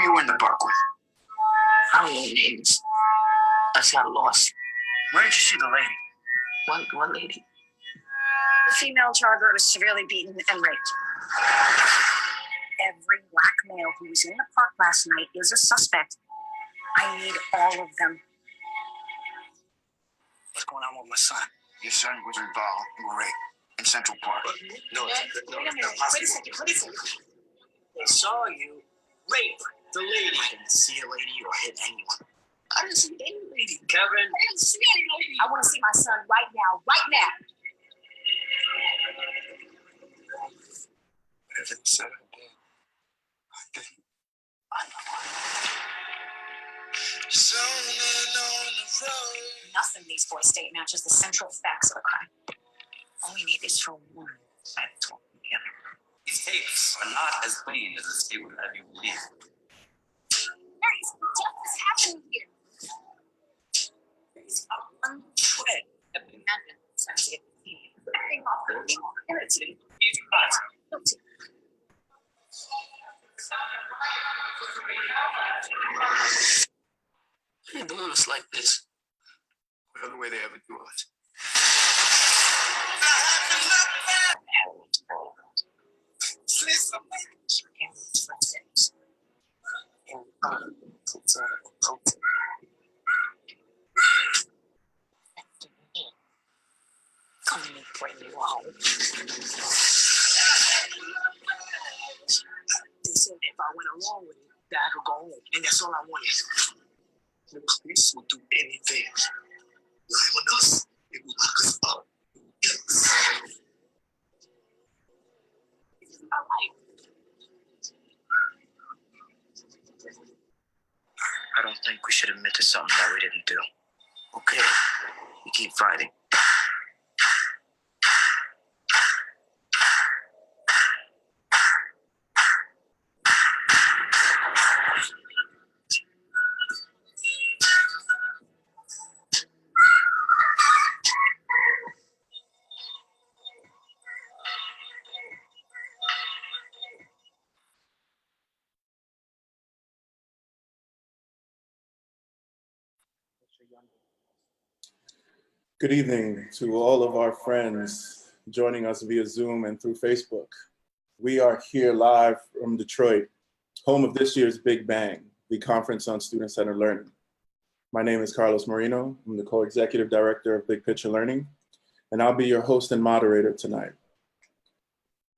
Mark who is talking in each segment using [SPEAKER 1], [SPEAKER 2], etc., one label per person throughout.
[SPEAKER 1] Who you were in the park with?
[SPEAKER 2] I don't know names. I just got lost.
[SPEAKER 1] Where did you see the lady?
[SPEAKER 2] One lady.
[SPEAKER 3] The female jogger was severely beaten and raped. Every black male who was in the park last night is a suspect. I need all of them.
[SPEAKER 1] What's going on with my son? Your son was involved in rape in Central Park.
[SPEAKER 3] No, wait a second.
[SPEAKER 1] They saw you rape the lady. I didn't see a lady or hit anyone. I didn't see any lady, Kevin.
[SPEAKER 3] I didn't see any lady. I want to see my son right now. Right now.
[SPEAKER 1] Whatever they said I did, I didn't. I know.
[SPEAKER 3] Nothing these boys state matches the central facts of the crime. All we need is for one side to talk together.
[SPEAKER 4] These tapes are not as clean as the state would have you believe.
[SPEAKER 3] Maurice, what is happening here? There's one shred of the amendment sensitive to everything off the guilty. Guilty.
[SPEAKER 2] They ain't doing us like this.
[SPEAKER 1] Whatever way they ever do us.
[SPEAKER 3] Come and bring you home.
[SPEAKER 1] They said if I went along with it, that I could go home. And that's all I wanted. The police will do anything. Lie on us, they will lock us up. I don't think we should admit to something that we didn't do.
[SPEAKER 2] Okay, we keep fighting.
[SPEAKER 5] Good evening to all of our friends joining us via Zoom and through Facebook. We are here live from Detroit, home of this year's Big Bang, the Conference on Student-Centered Learning. My name is Carlos Marino. I'm the co-executive director of Big Picture Learning, and I'll be your host and moderator tonight.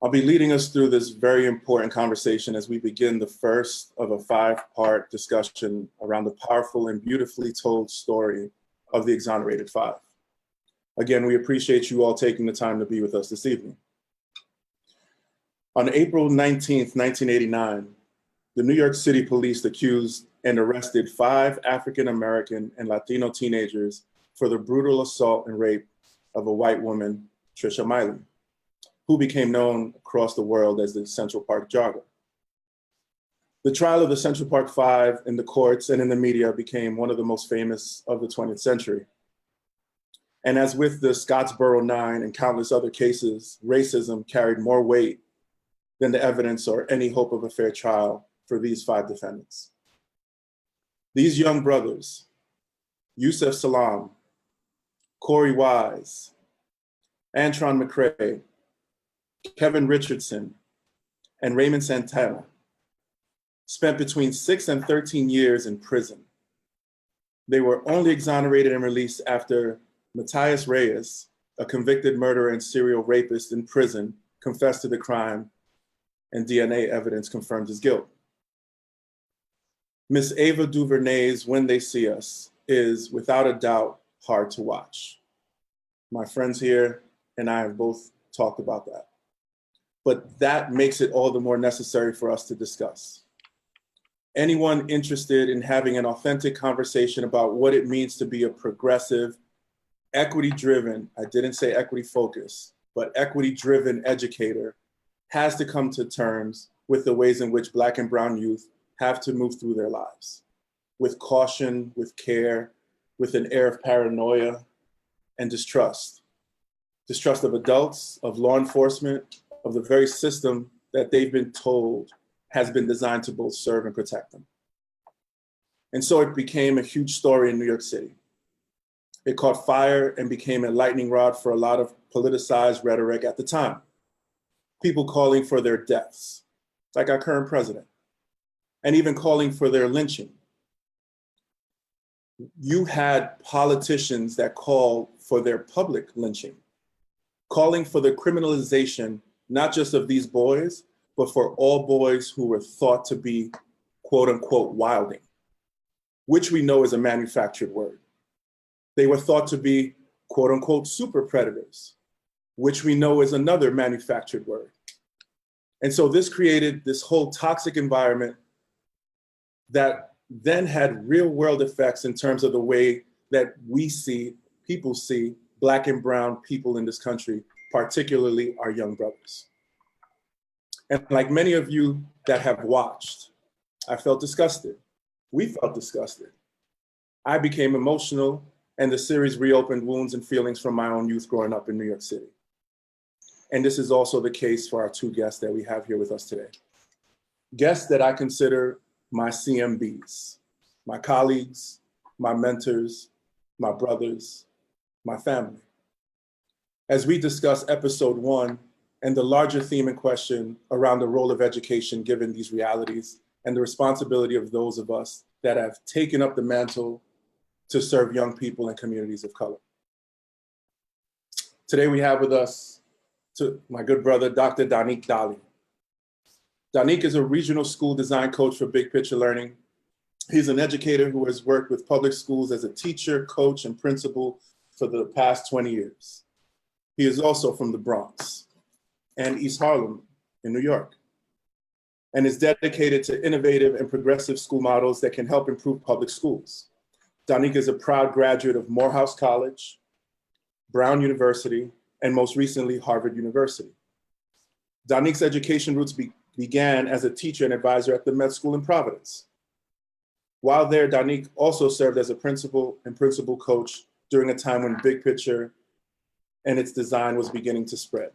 [SPEAKER 5] I'll be leading us through this very important conversation as we begin the first of a 5-part discussion around the powerful and beautifully told story of the Exonerated Five. Again, we appreciate you all taking the time to be with us this evening. On April 19th, 1989, the New York City Police accused and arrested 5 African-American and Latino teenagers for the brutal assault and rape of a white woman, Trisha Miley, who became known across the world as the Central Park Jogger. The trial of the Central Park Five in the courts and in the media became one of the most famous of the 20th century. And as with the Scottsboro Nine and countless other cases, racism carried more weight than the evidence or any hope of a fair trial for these 5 defendants. These young brothers, Yusef Salaam, Corey Wise, Antron McCray, Kevin Richardson, and Raymond Santana, spent between 6 and 13 years in prison. They were only exonerated and released after Matthias Reyes, a convicted murderer and serial rapist in prison, confessed to the crime, and DNA evidence confirmed his guilt. Miss Ava DuVernay's When They See Us is, without a doubt, hard to watch. My friends here and I have both talked about that. But that makes it all the more necessary for us to discuss. Anyone interested in having an authentic conversation about what it means to be a progressive, equity-driven, I didn't say equity-focused, but equity-driven educator has to come to terms with the ways in which Black and Brown youth have to move through their lives, with caution, with care, with an air of paranoia and distrust. Distrust of adults, of law enforcement, of the very system that they've been told has been designed to both serve and protect them. And so it became a huge story in New York City. It caught fire and became a lightning rod for a lot of politicized rhetoric at the time. People calling for their deaths, like our current president, and even calling for their lynching. You had politicians that called for their public lynching, calling for the criminalization, not just of these boys, but for all boys who were thought to be, quote unquote, wilding, which we know is a manufactured word. They were thought to be, quote unquote, super predators, which we know is another manufactured word. And so this created this whole toxic environment that then had real world effects in terms of the way that people see Black and brown people in this country, particularly our young brothers. And like many of you that have watched, I felt disgusted. We felt disgusted. I became emotional, and the series reopened wounds and feelings from my own youth growing up in New York City. And this is also the case for our two guests that we have here with us today. Guests that I consider my CMBs, my colleagues, my mentors, my brothers, my family. As we discuss episode 1 and the larger theme in question around the role of education given these realities and the responsibility of those of us that have taken up the mantle to serve young people and communities of color. Today we have with us my good brother, Dr. Danique Dali. Danique is a regional school design coach for Big Picture Learning. He's an educator who has worked with public schools as a teacher, coach, and principal for the past 20 years. He is also from the Bronx and East Harlem in New York, and is dedicated to innovative and progressive school models that can help improve public schools. Danique is a proud graduate of Morehouse College, Brown University, and most recently, Harvard University. Danique's education roots began as a teacher and advisor at the Med School in Providence. While there, Danique also served as a principal and principal coach during a time when Big Picture and its design was beginning to spread.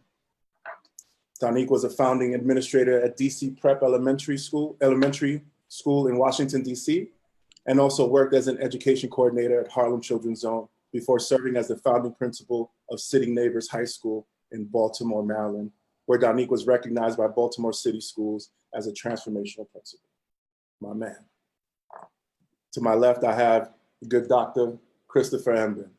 [SPEAKER 5] Danique was a founding administrator at DC Prep Elementary School in Washington, DC, and also worked as an education coordinator at Harlem Children's Zone before serving as the founding principal of City Neighbors High School in Baltimore, Maryland, where Danique was recognized by Baltimore City Schools as a transformational principal. My man. To my left, I have good Dr. Christopher Emben.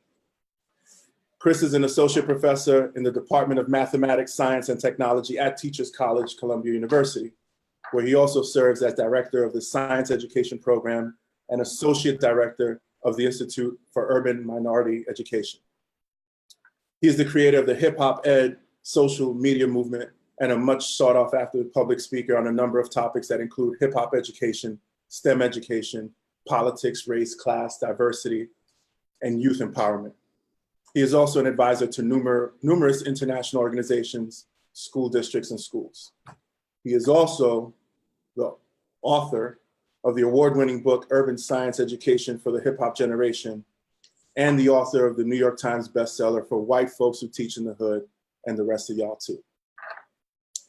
[SPEAKER 5] Chris is an associate professor in the Department of Mathematics, Science, and Technology at Teachers College, Columbia University, where he also serves as director of the Science Education Program and associate director of the Institute for Urban Minority Education. He is the creator of the Hip Hop Ed social media movement and a much sought after public speaker on a number of topics that include hip hop education, STEM education, politics, race, class, diversity, and youth empowerment. He is also an advisor to numerous international organizations, school districts, and schools. He is also the author of the award-winning book, Urban Science Education for the Hip Hop Generation, and the author of the New York Times bestseller For White Folks Who Teach in the Hood, and the rest of y'all too.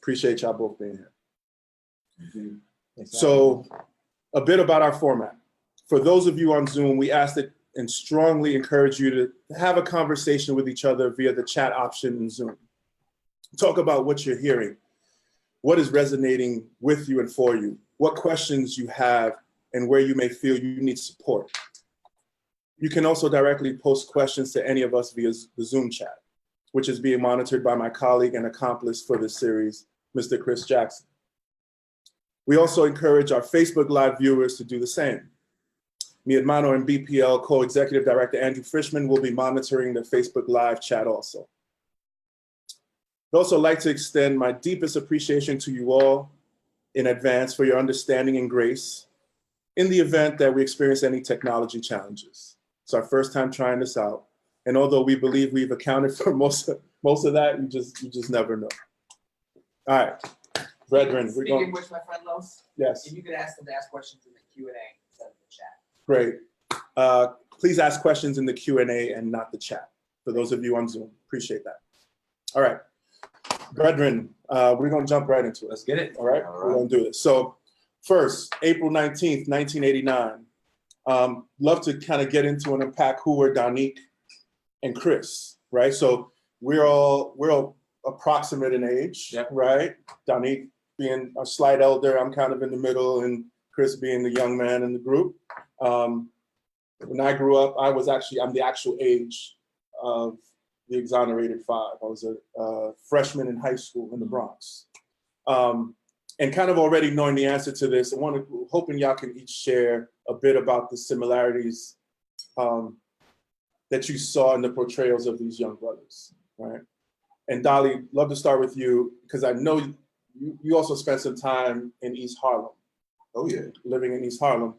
[SPEAKER 5] Appreciate y'all both being here. So a bit about our format. For those of you on Zoom, we ask that and strongly encourage you to have a conversation with each other via the chat option in Zoom. Talk about what you're hearing, what is resonating with you and for you, what questions you have, and where you may feel you need support. You can also directly post questions to any of us via the Zoom chat, which is being monitored by my colleague and accomplice for this series, Mr. Chris Jackson. We also encourage our Facebook Live viewers to do the same. Mi hermano and BPL co-executive director Andrew Frischman will be monitoring the Facebook Live chat also. I'd also like to extend my deepest appreciation to you all in advance for your understanding and grace in the event that we experience any technology challenges. It's our first time trying this out. And although we believe we've accounted for most of that, you just never know. All right, brethren, we're going.
[SPEAKER 6] Speaking of which, my friend Los,
[SPEAKER 5] Yes.
[SPEAKER 6] if you could ask them to ask questions in the Q&A instead of the chat.
[SPEAKER 5] Great. Please ask questions in the Q&A and not the chat, for those of you on Zoom. Appreciate that. All right, brethren, we're gonna jump right into it.
[SPEAKER 6] Let's get it.
[SPEAKER 5] All right, we're gonna do this. So first, April 19th, 1989, Love to kind of get into and unpack who were Donique and Chris, right? So we're all approximate in age, right? Donique being a slight elder, I'm kind of in the middle, and Chris being the young man in the group. When I grew up, I'm the actual age of the Exonerated Five. I was a freshman in high school in the Bronx. And kind of already knowing the answer to this, hoping y'all can each share a bit about the similarities that you saw in the portrayals of these young brothers, right? And Dolly, love to start with you, because I know you also spent some time in East Harlem.
[SPEAKER 7] Oh yeah.
[SPEAKER 5] Living in East Harlem.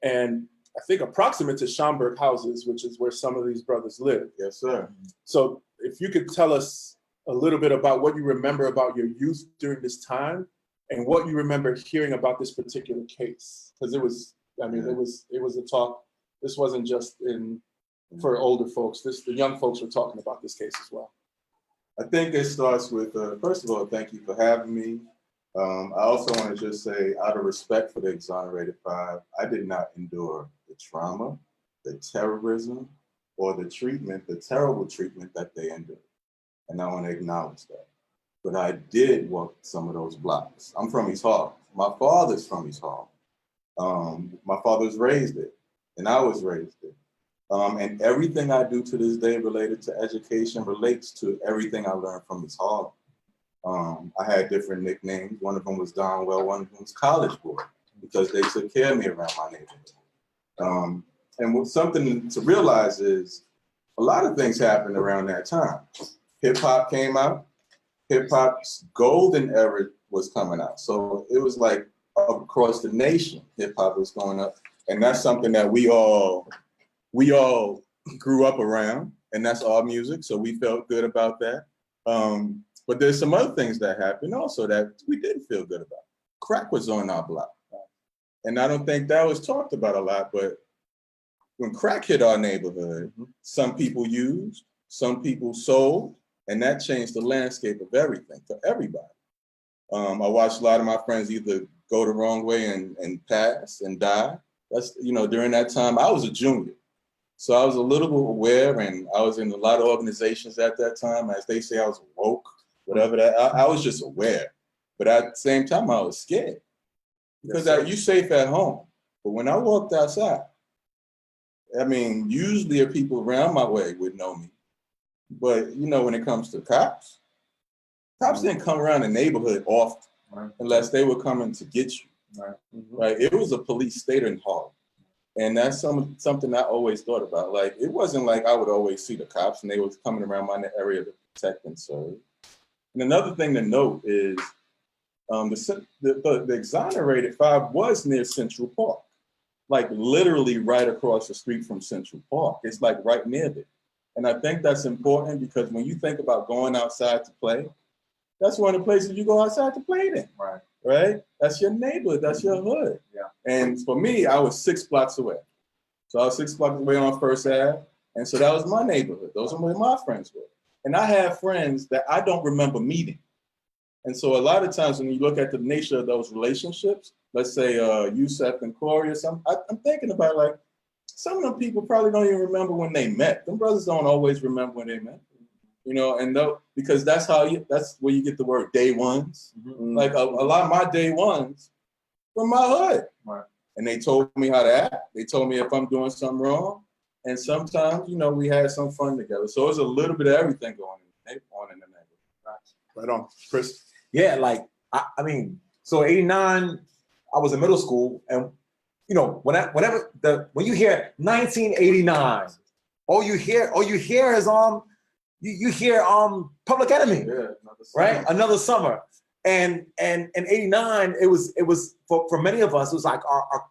[SPEAKER 5] And I think approximate to Schaumburg houses, which is where some of these brothers live.
[SPEAKER 7] Yes, sir.
[SPEAKER 5] So if you could tell us a little bit about what you remember about your youth during this time, and what you remember hearing about this particular case, because it was a talk. This wasn't just for older folks. The young folks were talking about this case as well.
[SPEAKER 7] I think it starts with, first of all, thank you for having me. I also want to just say, out of respect for the Exonerated Five, I did not endure the trauma, the terrorism, or the terrible treatment that they endured. And I want to acknowledge that. But I did walk some of those blocks. I'm from East Harlem. My father's from East Harlem. My father was raised there, and I was raised there. And everything I do to this day related to education relates to everything I learned from East Harlem. I had different nicknames. One of them was Donwell, one of them was College Boy, because they took care of me around my neighborhood. And something to realize is a lot of things happened around that time. Hip hop came out. Hip hop's golden era was coming out. So it was like across the nation, hip hop was going up. And that's something that we all grew up around, and that's our music. So we felt good about that. But there's some other things that happened also that we didn't feel good about. Crack was on our block. And I don't think that was talked about a lot, but when crack hit our neighborhood, some people used, some people sold, and that changed the landscape of everything for everybody. I watched a lot of my friends either go the wrong way and pass and die. That's, during that time, I was a junior. So I was a little bit aware, and I was in a lot of organizations at that time. As they say, I was woke, whatever that, I was just aware. But at the same time, I was scared. Because you're safe at home. But when I walked outside, usually if people around my way would know me. But, when it comes to cops didn't come around the neighborhood often, right, unless they were coming to get you. Right. Right? It was a police state in Harlem. And that's something I always thought about. Like, it wasn't like I would always see the cops and they was coming around my area to protect and serve. And another thing to note is the Exonerated Five was near Central Park, like literally right across the street from Central Park. It's like right near there. And I think that's important because when you think about going outside to play, that's one of the places you go outside to play in. Right. Right? That's your neighborhood. That's your hood. Yeah. And for me, I was 6 blocks away. So I was 6 blocks away on First Ave. And so that was my neighborhood. Those are where my friends were. And I have friends that I don't remember meeting. And so a lot of times when you look at the nature of those relationships, let's say Yusef and Corey or something, I'm thinking about like, some of them people probably don't even remember when they met. Them brothers don't always remember when they met. And because that's where you get the word day ones. Mm-hmm. Like a lot of my day ones from my hood. Right. And they told me how to act. They told me if I'm doing something wrong. And sometimes, we had some fun together. So it was a little bit of everything going on in the neighborhood.
[SPEAKER 5] Right on. Chris?
[SPEAKER 8] Yeah, so 89, I was in middle school, and when you hear 1989, all you hear is you hear Public Enemy, right? Another Summer, and 89, it was for many of us, it was like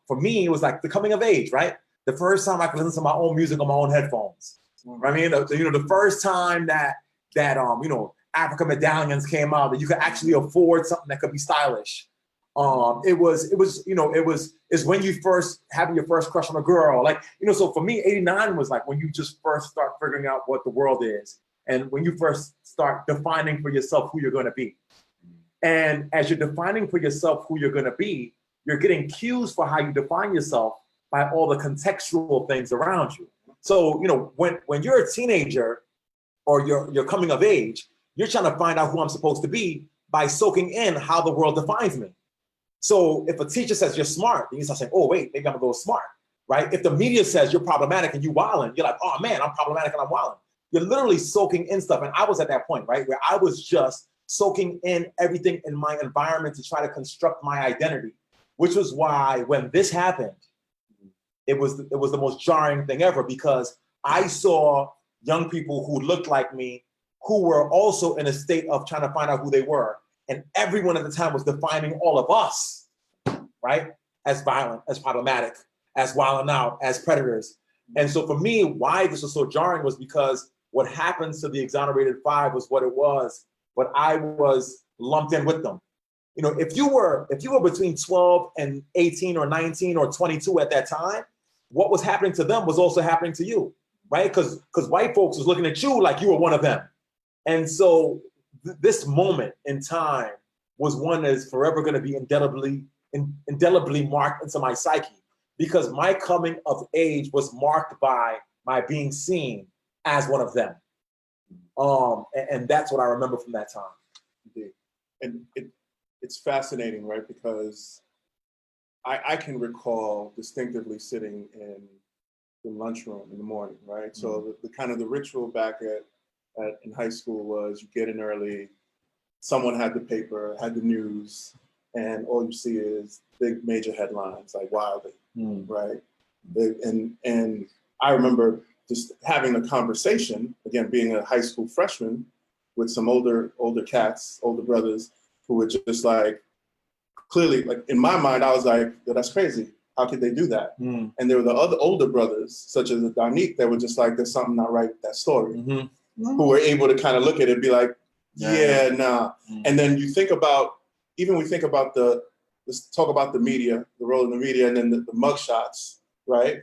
[SPEAKER 8] for me, it was like the coming of age, right? The first time I could listen to my own music on my own headphones. Right? The first time that Africa Medallions came out, that you could actually afford something that could be stylish. It's when you first having your first crush on a girl. So for me, 89 was like when you just first start figuring out what the world is. And when you first start defining for yourself who you're going to be. And as you're defining for yourself who you're going to be, you're getting cues for how you define yourself by all the contextual things around you. So, you know, when you're a teenager or you're coming of age, you're trying to find out who I'm supposed to be by soaking in how the world defines me. So if a teacher says you're smart, then you start saying, oh, wait, maybe I'm a little smart, right? If the media says you're problematic and you wildin', you're like, oh man, I'm problematic and I'm wildin'. You're literally soaking in stuff. And I was at that point, right? Where I was just soaking in everything in my environment to try to construct my identity, which was why when this happened, it was the most jarring thing ever, because I saw young people who looked like me, who were also in a state of trying to find out who they were. And everyone at the time was defining all of us, right? As violent, as problematic, as wilding out, as predators. And so for me, why this was so jarring was because what happened to the exonerated five was what it was, but I was lumped in with them. You know, if you were between 12 and 18 or 19 or 22 at that time, what was happening to them was also happening to you, right? Because white folks was looking at you like you were one of them. And so this moment in time was one that is forever going to be indelibly marked into my psyche, because my coming of age was marked by my being seen as one of them. And that's what I remember from that time.
[SPEAKER 5] Indeed. And it's fascinating, right? Because I can recall distinctively sitting in the lunchroom in the morning, right? Mm-hmm. So the kind of the ritual back in high school was you get in early, someone had the paper, had the news, and all you see is big major headlines like Wiley, right? And I remember just having a conversation, again, being a high school freshman with some older cats, older brothers, who were just like, clearly, like in my mind, I was like, yo, that's crazy. How could they do that? And there were the other older brothers, such as the Danique, that were just like, there's something not right with that story, who were able to kind of look at it and be like, yeah, nah. And then you think about, even we think about let's talk about the media, the role of the media, and then the mugshots, right?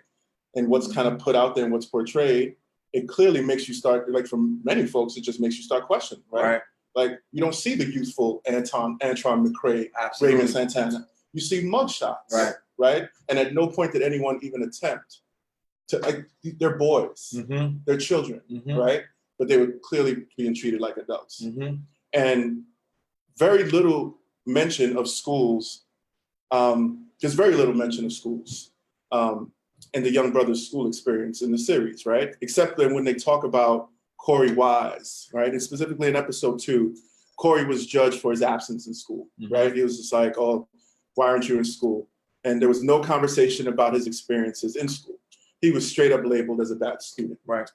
[SPEAKER 5] And what's kind of put out there and what's portrayed, it clearly makes you start, like for many folks, it just makes you start questioning, right? Like you don't see the youthful Antron McCray, Raymond Santana. You see mugshots, right? And at no point did anyone even attempt to, like, they're boys, they're children, right? But they were clearly being treated like adults. And very little mention of schools, there's very little mention of schools and the young brothers' school experience in the series, right? Except that when they talk about Corey Wise, right? And specifically in episode 2, Corey was judged for his absence in school, right? He was just like, oh, why aren't you in school? And there was no conversation about his experiences in school. He was straight up labeled as a bad student. Right.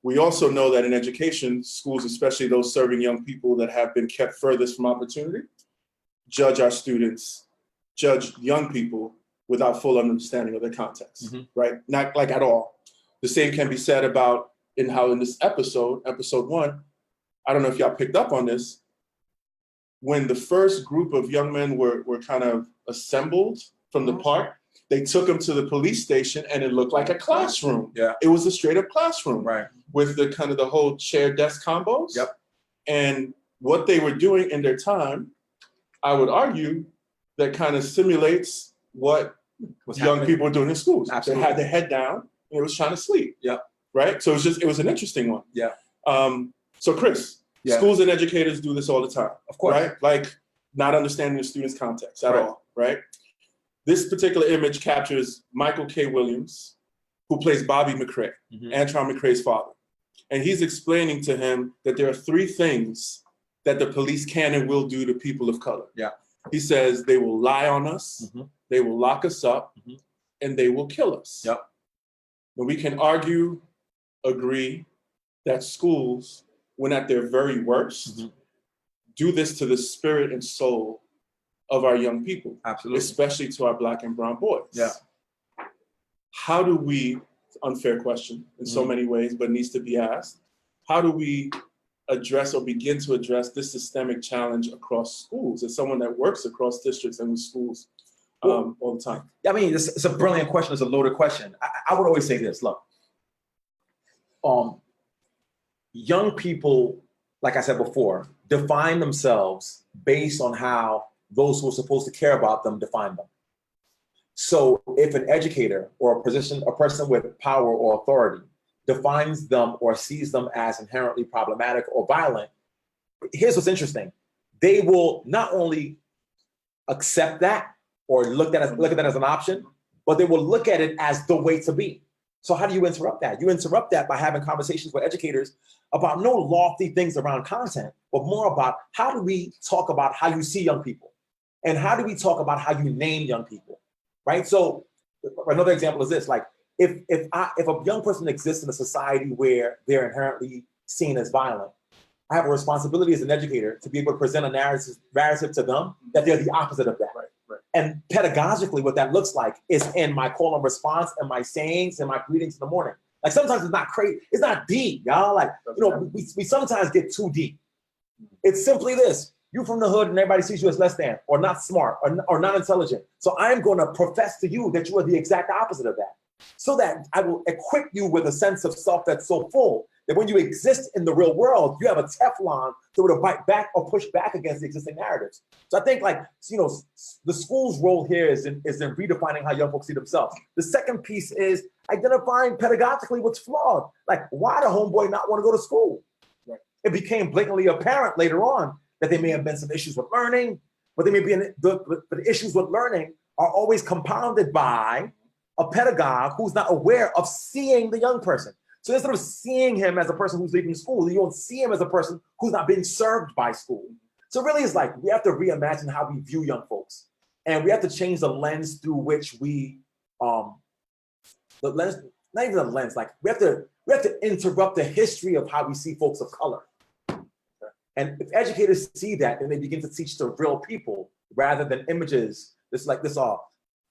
[SPEAKER 5] We also know that in education, schools, especially those serving young people that have been kept furthest from opportunity, judge our students, judge young people without full understanding of their context, right? Not like at all. The same can be said about in how in this episode 1, I don't know if y'all picked up on this, when the first group of young men were kind of assembled from the park, they took them to the police station and it looked like a classroom. Yeah. It was a straight up classroom. Right. With the kind of the whole chair desk combos. Yep. And what they were doing in their time, I would argue, that kind of simulates what young people are doing in schools. Absolutely. They had their head down and it was trying to sleep. Yeah. Right? So it was an interesting one. Yeah. So Chris, schools and educators do this all the time. Of course. Right? Like not understanding the student's context at all, right? This particular image captures Michael K. Williams, who plays Bobby McCray, Antron McCray's father. And he's explaining to him that there are 3 things that the police can and will do to people of color. Yeah. He says they will lie on us, they will lock us up, and they will kill us. Yep. And we can argue, agree that schools, when at their very worst, do this to the spirit and soul of our young people. Absolutely. Especially to our Black and brown boys. Yeah. How do we, unfair question in so many ways, but needs to be asked, how do we address or begin to address this systemic challenge across schools as someone that works across districts and with schools all the time?
[SPEAKER 8] I mean, it's a brilliant question. It's a loaded question. I would always say this, look, young people, like I said before, define themselves based on how those who are supposed to care about them define them. So if an educator or a person with power or authority defines them or sees them as inherently problematic or violent, here's what's interesting. They will not only accept that or look at that as an option, but they will look at it as the way to be. So how do you interrupt that? You interrupt that by having conversations with educators about no lofty things around content, but more about how do we talk about how you see young people, and how do we talk about how you name young people, right? So another example is this: like if a young person exists in a society where they're inherently seen as violent, I have a responsibility as an educator to be able to present a narrative to them that they're the opposite of that. Right. And pedagogically, what that looks like is in my call and response and my sayings and my greetings in the morning. Like sometimes it's not crazy, it's not deep, y'all. Like, we sometimes get too deep. It's simply this: you from the hood and everybody sees you as less than, or not smart, or not intelligent. So I'm going to profess to you that you are the exact opposite of that, so that I will equip you with a sense of self that's so full that when you exist in the real world, you have a Teflon to bite back or push back against the existing narratives. So I think, like, the school's role here is in redefining how young folks see themselves. The second piece is identifying pedagogically what's flawed. Like, why the homeboy not want to go to school? Right. It became blatantly apparent later on that there may have been some issues with learning, but there may be the issues with learning are always compounded by a pedagogue who's not aware of seeing the young person. So instead of seeing him as a person who's leaving school, you don't see him as a person who's not being served by school. So really it's like we have to reimagine how we view young folks. And we have to change the lens through which we, not even the lens, like we have to interrupt the history of how we see folks of color. And if educators see that, then they begin to teach the real people rather than images. This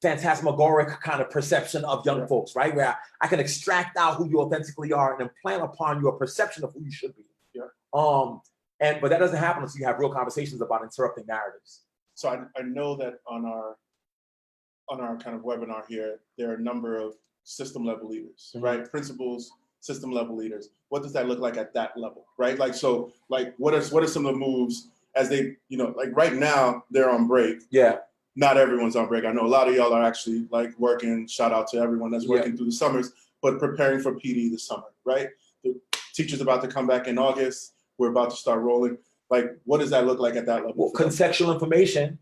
[SPEAKER 8] phantasmagoric kind of perception of young folks, right? Where I can extract out who you authentically are and implant upon you a perception of who you should be. Yeah. But that doesn't happen until you have real conversations about interrupting narratives.
[SPEAKER 5] So I know that on our kind of webinar here, there are a number of system level leaders, right? Principals, system level leaders. What does that look like at that level, right? Like, so like, what are some of the moves as they, like right now they're on break. Yeah. Not everyone's on break. I know a lot of y'all are actually like working, shout out to everyone that's working through the summers, but preparing for PD this summer, right? The teacher's about to come back in August. We're about to start rolling. Like, what does that look like at that level?
[SPEAKER 8] Well, contextual information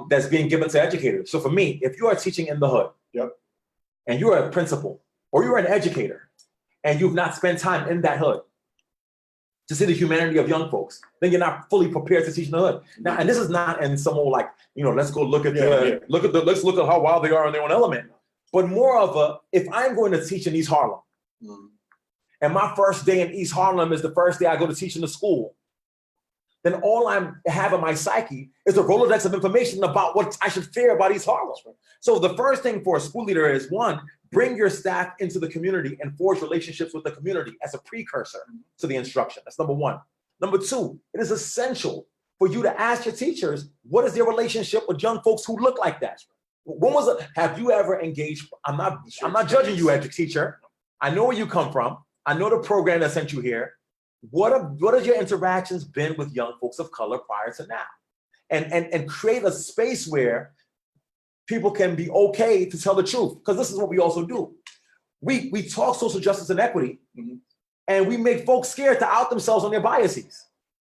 [SPEAKER 8] that's being given to educators. So for me, if you are teaching in the hood, and you're a principal or you're an educator and you've not spent time in that hood to see the humanity of young folks, then you're not fully prepared to teach in the hood. Now, and this is not in some old like, let's go look at let's look at how wild they are in their own element. But more of if I'm going to teach in East Harlem, and my first day in East Harlem is the first day I go to teach in the school, then all I have in my psyche is a Rolodex of information about what I should fear about East Harlem. So the first thing for a school leader is, one, bring your staff into the community and forge relationships with the community as a precursor to the instruction. That's number one. Number two, it is essential for you to ask your teachers, what is their relationship with young folks who look like that? When was it, have you ever engaged? I'm not judging you as a teacher. I know where you come from. I know the program that sent you here. What have your interactions been with young folks of color prior to now? And create a space where people can be okay to tell the truth. Because this is what we also do. We talk social justice and equity, and we make folks scared to out themselves on their biases.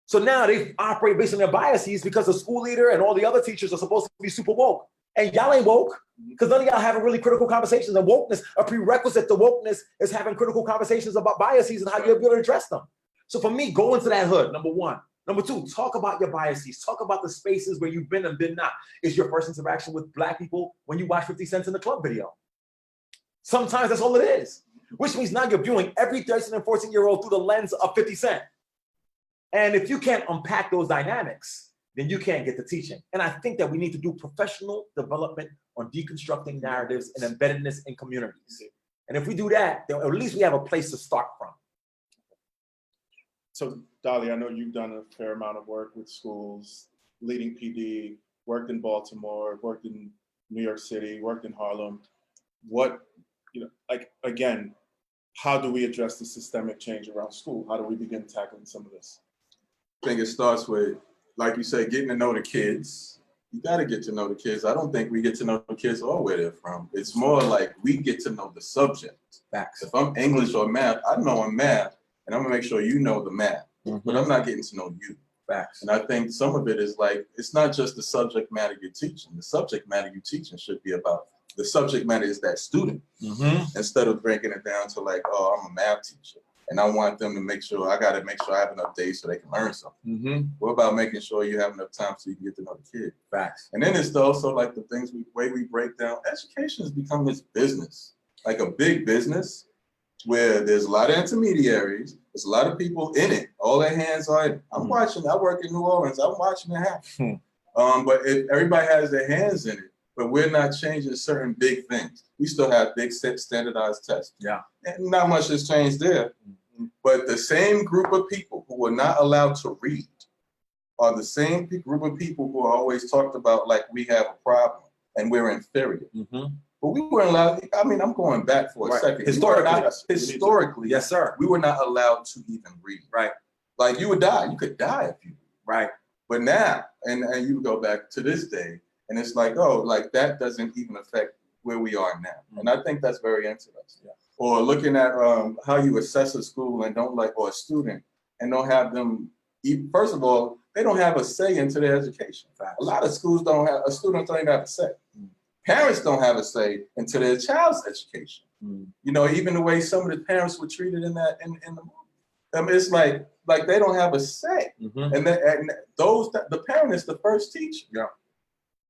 [SPEAKER 8] So now they operate based on their biases because the school leader and all the other teachers are supposed to be super woke. And y'all ain't woke because none of y'all having really critical conversations. And wokeness, a prerequisite to wokeness is having critical conversations about biases and how you're able to address them. So for me, go into that hood, number one. Number two, talk about your biases. Talk about the spaces where you've been and been not. Is your first interaction with Black people when you watch 50 Cent in the club video? Sometimes that's all it is, which means now you're viewing every 13 and 14-year-old through the lens of 50 Cent. And if you can't unpack those dynamics, then you can't get to teaching. And I think that we need to do professional development on deconstructing narratives and embeddedness in communities. And if we do that, then at least we have a place to start from.
[SPEAKER 5] So, Dolly, I know you've done a fair amount of work with schools, leading PD, worked in Baltimore, worked in New York City, worked in Harlem. Again, how do we address the systemic change around school? How do we begin tackling some of this?
[SPEAKER 7] I think it starts with, like you say, getting to know the kids, you got to get to know the kids. I don't think we get to know the kids or where they're from. It's more like we get to know the subject.
[SPEAKER 8] Facts.
[SPEAKER 7] If I'm English or math, I know I'm math, and I'm gonna make sure you know the math, but I'm not getting to know you.
[SPEAKER 8] Facts.
[SPEAKER 7] And I think some of it is like, it's not just the subject matter you're teaching. The subject matter you're teaching should be about, the subject matter is that student, instead of breaking it down to like, oh, I'm a math teacher, and I want them to make sure, I gotta make sure I have enough days so they can learn something. What about making sure you have enough time so you can get to know the kid?
[SPEAKER 8] Facts.
[SPEAKER 7] And then it's also like the things way we break down, education has become this business, like a big business where there's a lot of intermediaries, there's a lot of people in it, all their hands are in it. I'm watching, I work in New Orleans, I'm watching it happen. But everybody has their hands in it, but we're not changing certain big things. We still have big standardized tests.
[SPEAKER 8] Yeah.
[SPEAKER 7] And not much has changed there. But the same group of people who were not allowed to read are the same group of people who are always talked about like we have a problem and we're inferior. But we weren't allowed, I mean, I'm going back for a second. Historically,
[SPEAKER 8] yes, sir.
[SPEAKER 7] we were not allowed to even read.
[SPEAKER 8] Right.
[SPEAKER 7] Like you would die. You could die if you
[SPEAKER 8] Right.
[SPEAKER 7] But now, and you go back to this day, and it's like, oh, like that doesn't even affect where we are now. And I think that's very interesting.
[SPEAKER 8] Yeah.
[SPEAKER 7] Or looking at how you assess a school and don't like, or a student, and don't have them, first of all, they don't have a say into their education.
[SPEAKER 8] Facts.
[SPEAKER 7] A lot of schools don't have, students don't even have a say. Parents don't have a say into their child's education. You know, even the way some of the parents were treated in the movie. I mean, it's like they don't have a say. And the parent is the first teacher.
[SPEAKER 8] Yeah.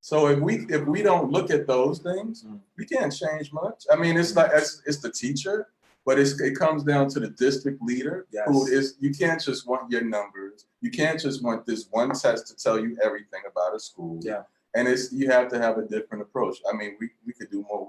[SPEAKER 7] So if we don't look at those things, we can't change much. I mean, it's like it's the teacher, but it comes down to the district leader, who is, you can't just want your numbers. You can't just want this one test to tell you everything about a school. Yeah. And you have to have a different approach. I mean, we could do more.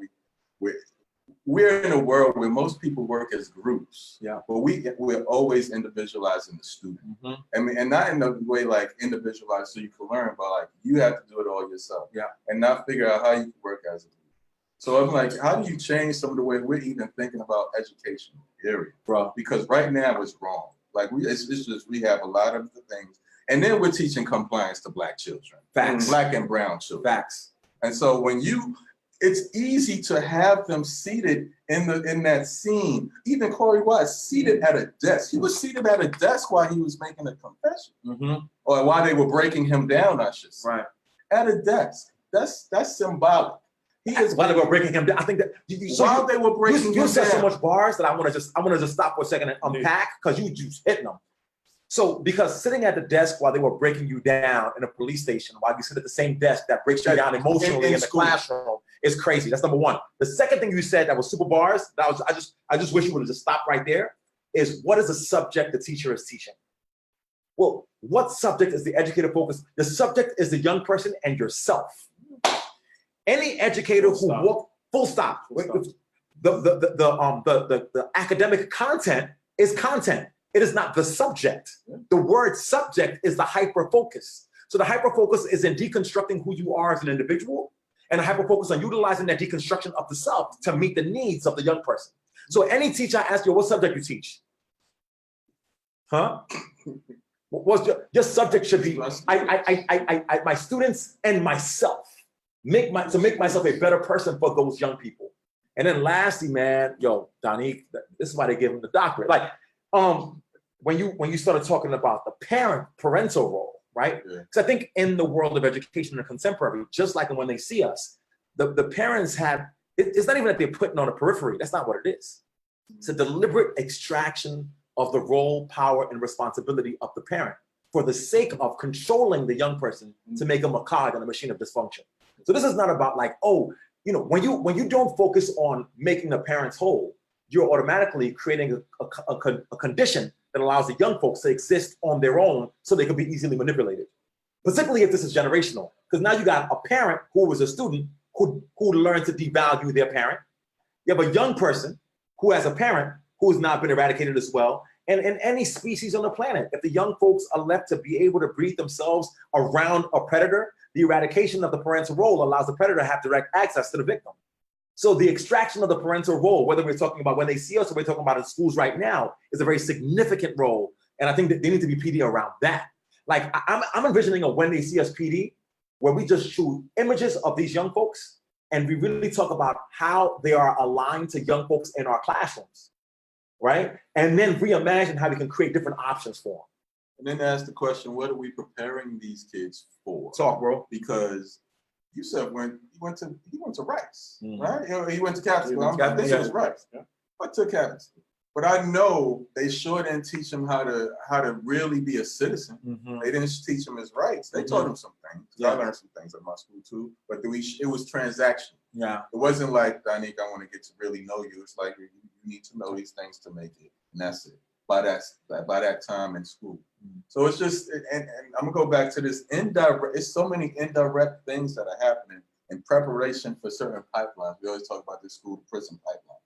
[SPEAKER 7] We're in a world where most people work as groups. Yeah. But we're always individualizing the student. I mean, and not in the way like individualized so you can learn, but like you have to do it all yourself. Yeah. And not figure out how you can work as a group. So I'm like, how do you change some of the way we're even thinking about education, period? Bro. Because right now it's wrong. Like it's just we have a lot of the things. And then we're teaching compliance to Black children. Facts. Black and brown children. Facts. And so it's easy to have them seated in that scene. Even Corey Watts seated at a desk. He was seated at a desk while he was making a confession. Or while they were breaking him down, I should say. Right. At a desk. That's symbolic.
[SPEAKER 8] While they were breaking him down, I think that
[SPEAKER 7] while they were breaking him down.
[SPEAKER 8] You said so much bars that I want to just stop for a second and unpack because you just hitting them. So, because sitting at the desk while they were breaking you down in a police station, while you sit at the same desk that breaks you down emotionally in the classroom, is crazy. That's number one. The second thing you said that was super bars, I just wish you would have just stopped right there, is what is the subject the teacher is teaching? Well, what subject is the educator focused? The subject is the young person and yourself. Any educator full stop. The academic content is content. It is not the subject. The word subject is the hyper-focus. So the hyper-focus is in deconstructing who you are as an individual, and the hyper-focus on utilizing that deconstruction of the self to meet the needs of the young person. So any teacher asks you, what subject you teach? Huh? Your subject should be, my students and myself. To make myself a better person for those young people. And then lastly, man, Donique, this is why they give him the doctorate. Like, when you started talking about the parental role, right? Because I think in the world of education and contemporary, just like when they see us, the parents have, it's not even that they're putting on a periphery. That's not what it is. It's a deliberate extraction of the role, power, and responsibility of the parent for the sake of controlling the young person to make them a cog in a machine of dysfunction. So this is not about like, when you don't focus on making the parents whole, you're automatically creating a condition that allows the young folks to exist on their own so they can be easily manipulated. Particularly if this is generational, because now you got a parent who was a student who learned to devalue their parent. You have a young person who has a parent who has not been eradicated as well. And in any species on the planet, if the young folks are left to be able to breed themselves around a predator, the eradication of the parental role allows the predator to have direct access to the victim. So the extraction of the parental role, whether we're talking about when they see us or we're talking about in schools right now, is a very significant role. And I think that they need to be PD around that. Like I'm envisioning a when they see us PD where we just shoot images of these young folks and we really talk about how they are aligned to young folks in our classrooms, right? And then reimagine how we can create different options for them.
[SPEAKER 7] And then ask the question, what are we preparing these kids for?
[SPEAKER 8] Talk, bro.
[SPEAKER 7] Because you said he went to Rice,
[SPEAKER 8] Mhm.
[SPEAKER 7] right? He went to Catholic school. I
[SPEAKER 8] Catholic,
[SPEAKER 7] think it was
[SPEAKER 8] yeah.
[SPEAKER 7] Rice.
[SPEAKER 5] Yeah.
[SPEAKER 7] But to Catholic school. But I know they sure didn't teach him how to really be a citizen. They didn't teach him his rights. They taught him some things.
[SPEAKER 8] Yeah.
[SPEAKER 7] I learned some things at my school too. But it was transactional.
[SPEAKER 8] Yeah.
[SPEAKER 7] It wasn't like, Donique, I want to get to really know you. It's like you need to know these things to make it, and that's it. By that time in school. So it's just, and I'm gonna go back to this indirect. It's so many indirect things that are happening in preparation for certain pipelines. We always talk about this school to prison pipeline,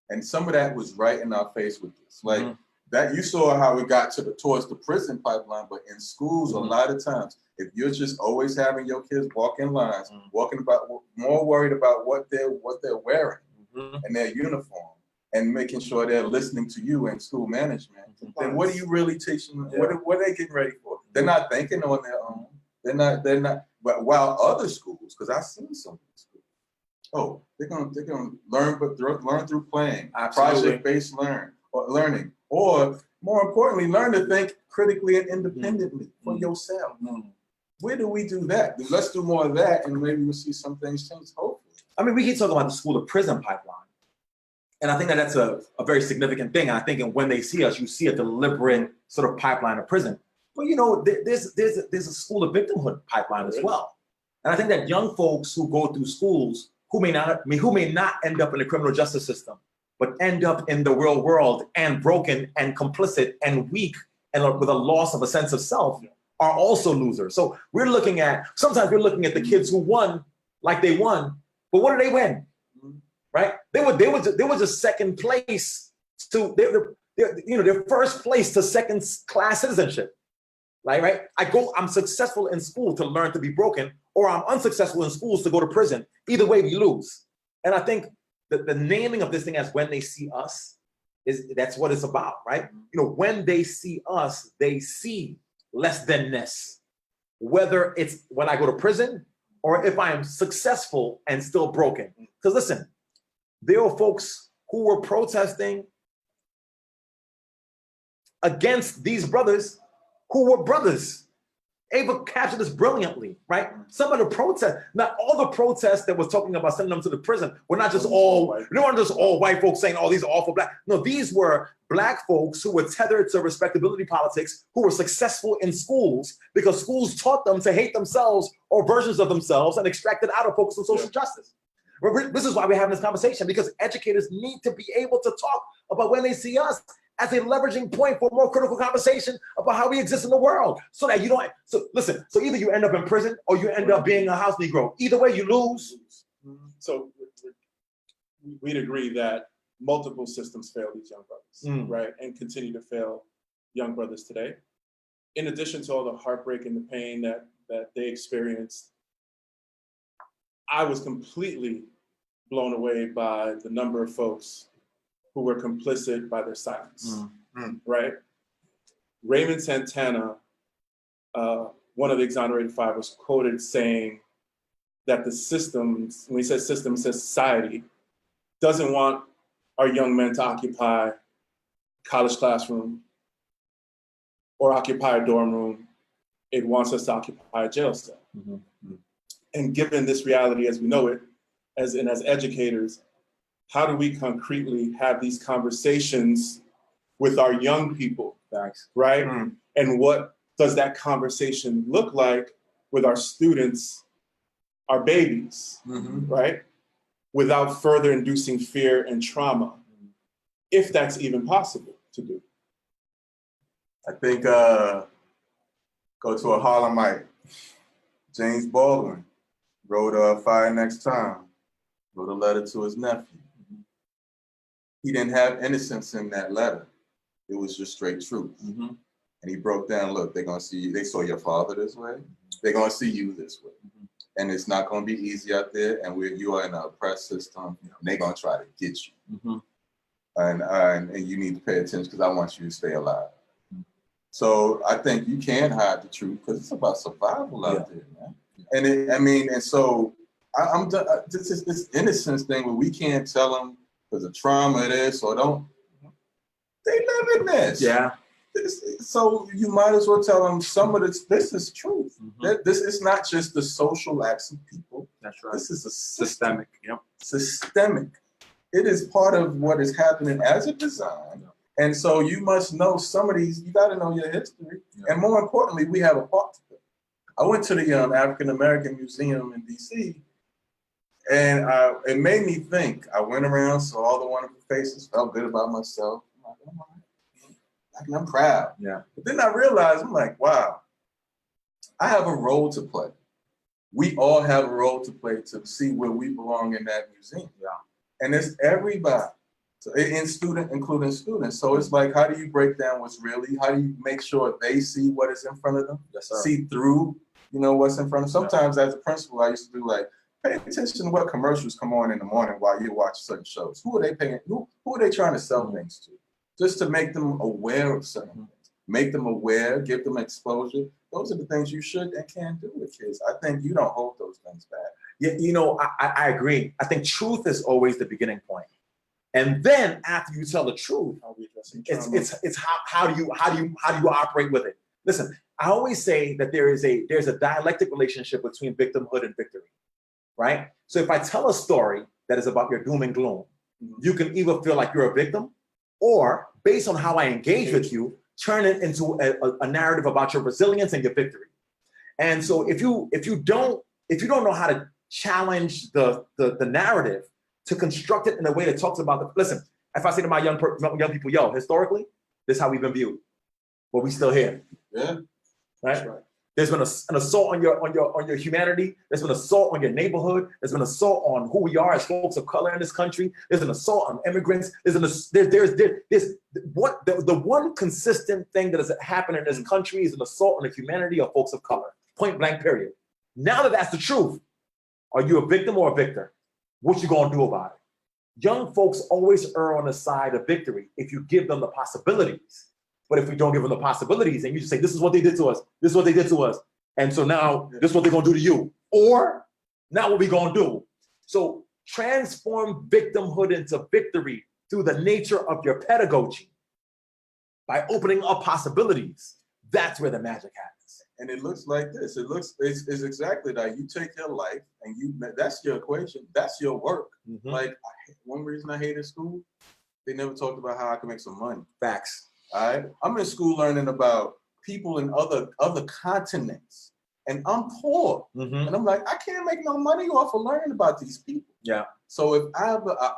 [SPEAKER 7] and some of that was right in our face with this. Like that, you saw how we got towards the prison pipeline, but in schools, a lot of times, if you're just always having your kids walk in lines, more worried about what they're wearing and their uniform, and making sure they're listening to you in school management, then what are you really teaching them?
[SPEAKER 8] Yeah.
[SPEAKER 7] What are they getting ready for? They're not thinking on their own. They're not, but while other schools, because I've seen some schools, they're gonna learn through playing, project-based learning, or more importantly, learn to think critically and independently for yourself. Where do we do that? Let's do more of that, and maybe we'll see some things change, hopefully.
[SPEAKER 8] I mean, we keep talking about the school to prison pipeline. And I think that that's a very significant thing. And I think when they see us, you see a deliberate sort of pipeline of prison. But you know, there's a school to victimhood pipeline as well. And I think that young folks who go through schools who may not end up in the criminal justice system, but end up in the real world and broken and complicit and weak and with a loss of a sense of self are also losers. So sometimes we're looking at the kids who won like they won, but what did they win? Right? They were just second place to their first place to second class citizenship. Right? I'm successful in school to learn to be broken, or I'm unsuccessful in schools to go to prison. Either way, we lose. And I think that the naming of this thing as when they see us that's what it's about, right? You know, when they see us, they see less thanness. Whether it's when I go to prison or if I am successful and still broken. Because listen, there were folks who were protesting against these brothers who were brothers. Ava captured this brilliantly, right? Some of the protests, not all the protests that was talking about sending them to the prison were not just they weren't just all white folks saying, oh, these are awful black. No, these were black folks who were tethered to respectability politics, who were successful in schools because schools taught them to hate themselves or versions of themselves and extracted out of focus on social justice. This is why we're having this conversation, because educators need to be able to talk about when they see us as a leveraging point for more critical conversation about how we exist in the world. So that you don't, so either you end up in prison or you end up being a house Negro. Either way, you lose.
[SPEAKER 5] So we'd agree that multiple systems fail these young brothers, right? And continue to fail young brothers today. In addition to all the heartbreak and the pain that they experienced, I was completely blown away by the number of folks who were complicit by their silence, right? Raymond Santana, one of the exonerated five, was quoted saying that the systems, when he says system, he says society, doesn't want our young men to occupy college classroom or occupy a dorm room. It wants us to occupy a jail cell. And given this reality as we know it, as educators, how do we concretely have these conversations with our young people, right? And what does that conversation look like with our students, our babies, right? Without further inducing fear and trauma, if that's even possible to do.
[SPEAKER 7] I think, go to a Harlemite. James Baldwin wrote Fire Next Time, wrote a letter to his nephew. He didn't have innocence in that letter. It was just straight truth. And he broke down, look, they're gonna see you, they saw your father this way, they're gonna see you this way. And it's not gonna be easy out there, and you are in an oppressed system, and they're gonna try to get you. And you need to pay attention because I want you to stay alive. So I think you can hide the truth because it's about survival out there, man. And so I'm done. This is this innocence thing where we can't tell them because of trauma it is, or don't. They live in this.
[SPEAKER 8] Yeah.
[SPEAKER 7] So you might as well tell them some of this. This is truth. This is not just the social acts of people.
[SPEAKER 8] That's right.
[SPEAKER 7] This is a
[SPEAKER 8] Systemic. Yep.
[SPEAKER 7] systemic. It is part of what is happening as a design. And so you must know some of these, you got to know your history. And more importantly, we have a part to play. I went to the African American Museum in DC, and it made me think. I went around, saw all the wonderful faces, felt good about myself. I'm like, I'm proud.
[SPEAKER 8] Yeah.
[SPEAKER 7] But then I realized, I'm like, wow, I have a role to play. We all have a role to play to see where we belong in that museum.
[SPEAKER 8] Yeah.
[SPEAKER 7] And it's everybody, so including students. So it's like, how do you break down what's really? How do you make sure they see what is in front of them?
[SPEAKER 8] Yes, sir.
[SPEAKER 7] See through, what's in front of them. Sometimes as a principal, I used to do like, pay attention to what commercials come on in the morning while you watch certain shows. Who are they paying? Who are they trying to sell things to? Just to make them aware of certain things. Make them aware, give them exposure. Those are the things you should and can do with kids. I think you don't hold those things back.
[SPEAKER 8] Yeah, I agree. I think truth is always the beginning point. And then after you tell the truth, it's how do you operate with it? Listen, I always say that there's a dialectic relationship between victimhood and victory, right? So if I tell a story that is about your doom and gloom, you can either feel like you're a victim, or based on how I engage with you, turn it into a narrative about your resilience and your victory. And so if you don't know how to challenge the narrative to construct it in a way that talks about listen, if I say to my young people, yo, historically, this is how we've been viewed, but we still here.
[SPEAKER 7] Yeah.
[SPEAKER 8] Right? There's been an assault on your humanity. There's been assault on your neighborhood. There's been assault on who we are as folks of color in this country. There's an assault on immigrants. The one consistent thing that has happened in this country is an assault on the humanity of folks of color. Point blank, period. Now that that's the truth, are you a victim or a victor? What you gonna do about it? Young folks always err on the side of victory if you give them the possibilities. But if we don't give them the possibilities and you just say, this is what they did to us, this is what they did to us, and so now this is what they're gonna do to you, or now what we gonna do? So transform victimhood into victory through the nature of your pedagogy by opening up possibilities. That's where the magic happens.
[SPEAKER 7] And it looks like this. It's exactly that. You take your life and that's your equation. That's your work. Like one reason I hated school, they never talked about how I can make some money.
[SPEAKER 8] Facts.
[SPEAKER 7] All right. I'm in school learning about people in other continents, and I'm poor. And I'm like, I can't make no money off of learning about these people.
[SPEAKER 8] Yeah.
[SPEAKER 7] So if I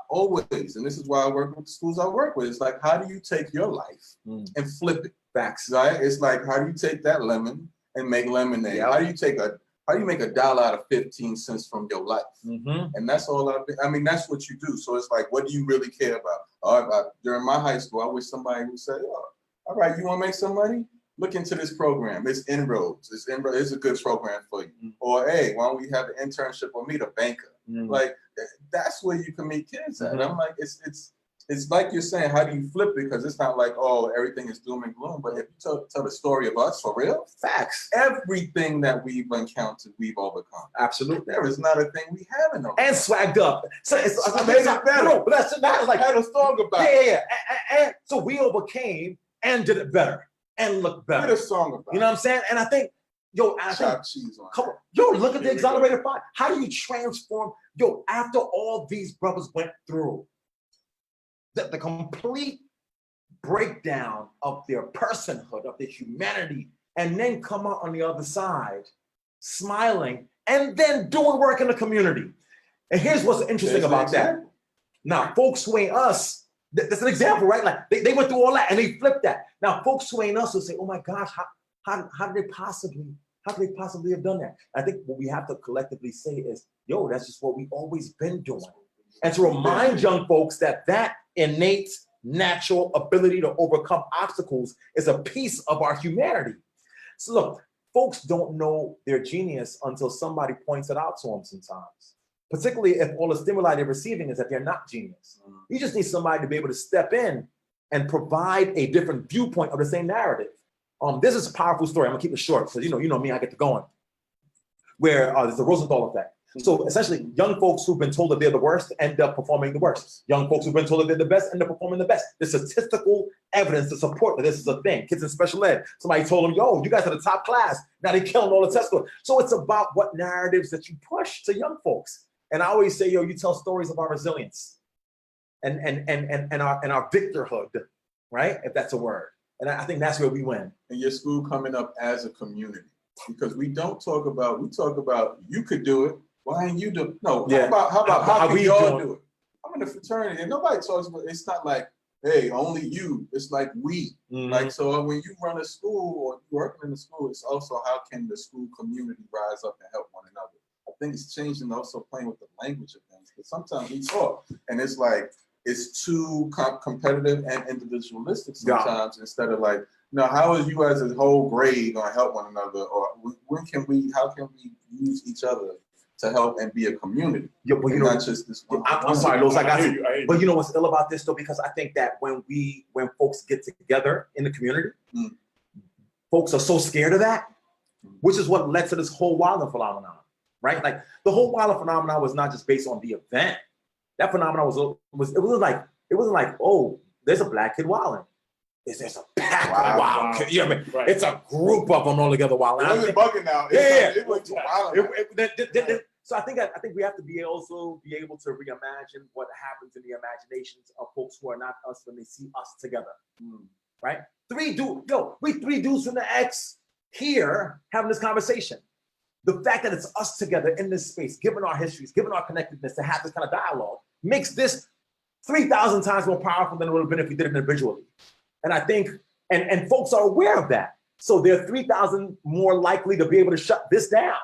[SPEAKER 7] always, and this is why I work with the schools I work with, it's like, how do you take your life and flip it?
[SPEAKER 8] Facts.
[SPEAKER 7] Right? It's like, how do you take that lemon and make lemonade? How do you make $1 out of 15 cents from your life? And that's all that's what you do. So it's like, what do you really care about? During my high school, I wish somebody would say, oh, all right, you want to make some money? Look into this program. It's Inroads. It's a good program for you. Or, hey, why don't we have an internship or meet a banker? Like, that's where you can meet kids at. And I'm like, it's like you're saying, how do you flip it? Because it's not like, oh, everything is doom and gloom. But if you tell the story of us for real,
[SPEAKER 8] facts.
[SPEAKER 7] Everything that we've encountered, we've overcome.
[SPEAKER 8] Absolutely.
[SPEAKER 7] There is not a thing we haven't overcome.
[SPEAKER 8] And swagged up. So it's
[SPEAKER 7] made it better.
[SPEAKER 8] No, but that's like
[SPEAKER 7] had a song about it.
[SPEAKER 8] Yeah. And so we overcame and did it better and looked better.
[SPEAKER 7] Did a song about it.
[SPEAKER 8] You know what I'm saying? And I think,
[SPEAKER 7] chopped cheese on
[SPEAKER 8] come on, look at the Exonerated Five. How do you transform? After all these brothers went through the complete breakdown of their personhood, of their humanity, and then come out on the other side, smiling, and then doing work in the community. And here's what's interesting about that. Now, folks who ain't us, that's an example, right? Like they went through all that and they flipped that. Now, folks who ain't us will say, oh my gosh, how did they possibly have done that? I think what we have to collectively say is, that's just what we've always been doing. And to remind young folks that innate natural ability to overcome obstacles is a piece of our humanity. So look, folks don't know their genius until somebody points it out to them sometimes, particularly if all the stimuli they're receiving is that they're not genius. You just need somebody to be able to step in and provide a different viewpoint of the same narrative. This is a powerful story. I'm gonna keep it short because you know me, I get to going. where there's the Rosenthal effect. So essentially, young folks who've been told that they're the worst end up performing the worst. Young folks who've been told that they're the best end up performing the best. There's statistical evidence to support that this is a thing. Kids in special ed, somebody told them, yo, you guys are the top class. Now they're killing all the test scores. So it's about what narratives that you push to young folks. And I always say, yo, you tell stories of our resilience and our victorhood, right? If that's a word. And I think that's where we win.
[SPEAKER 7] And your school coming up as a community. Because we talk about you could do it. Why ain't you do it? No,
[SPEAKER 8] Yeah.
[SPEAKER 7] how can
[SPEAKER 8] we
[SPEAKER 7] we all
[SPEAKER 8] doing?
[SPEAKER 7] do it? I'm in a fraternity and nobody talks about it's not like, hey, only you. It's like we.
[SPEAKER 8] Mhm.
[SPEAKER 7] Like, so when you run a school or working in the school, it's also how can the school community rise up and help one another. I think it's changing, also playing with the language of things. Because sometimes we talk and it's like, it's too competitive and individualistic sometimes instead of like, no, how is you as a whole grade gonna help one another? Or how can we use each other to help and be a community?
[SPEAKER 8] Yeah, but you know,
[SPEAKER 7] not just this one.
[SPEAKER 8] I'm sorry, Los, I got
[SPEAKER 5] hear
[SPEAKER 8] you.
[SPEAKER 5] you, I hear you.
[SPEAKER 8] But you know what's ill about this though? Because I think that when folks get together in the community, folks are so scared of that, which is what led to this whole Wilder phenomenon, right? Like the whole Wilder phenomenon was not just based on the event. That phenomenon it wasn't like, oh, there's a black kid wilding. There's a pack of wild kids. You know what I mean?
[SPEAKER 5] Right.
[SPEAKER 8] It's a group of them all together wilding.
[SPEAKER 7] It wasn't bugging now. It was wild.
[SPEAKER 8] So I think we have to be able to reimagine what happens in the imaginations of folks who are not us when they see us together, right? We three dudes from the X here having this conversation. The fact that it's us together in this space, given our histories, given our connectedness, to have this kind of dialogue makes this 3,000 times more powerful than it would have been if we did it individually. And I think, and folks are aware of that. So they're 3,000 more likely to be able to shut this down.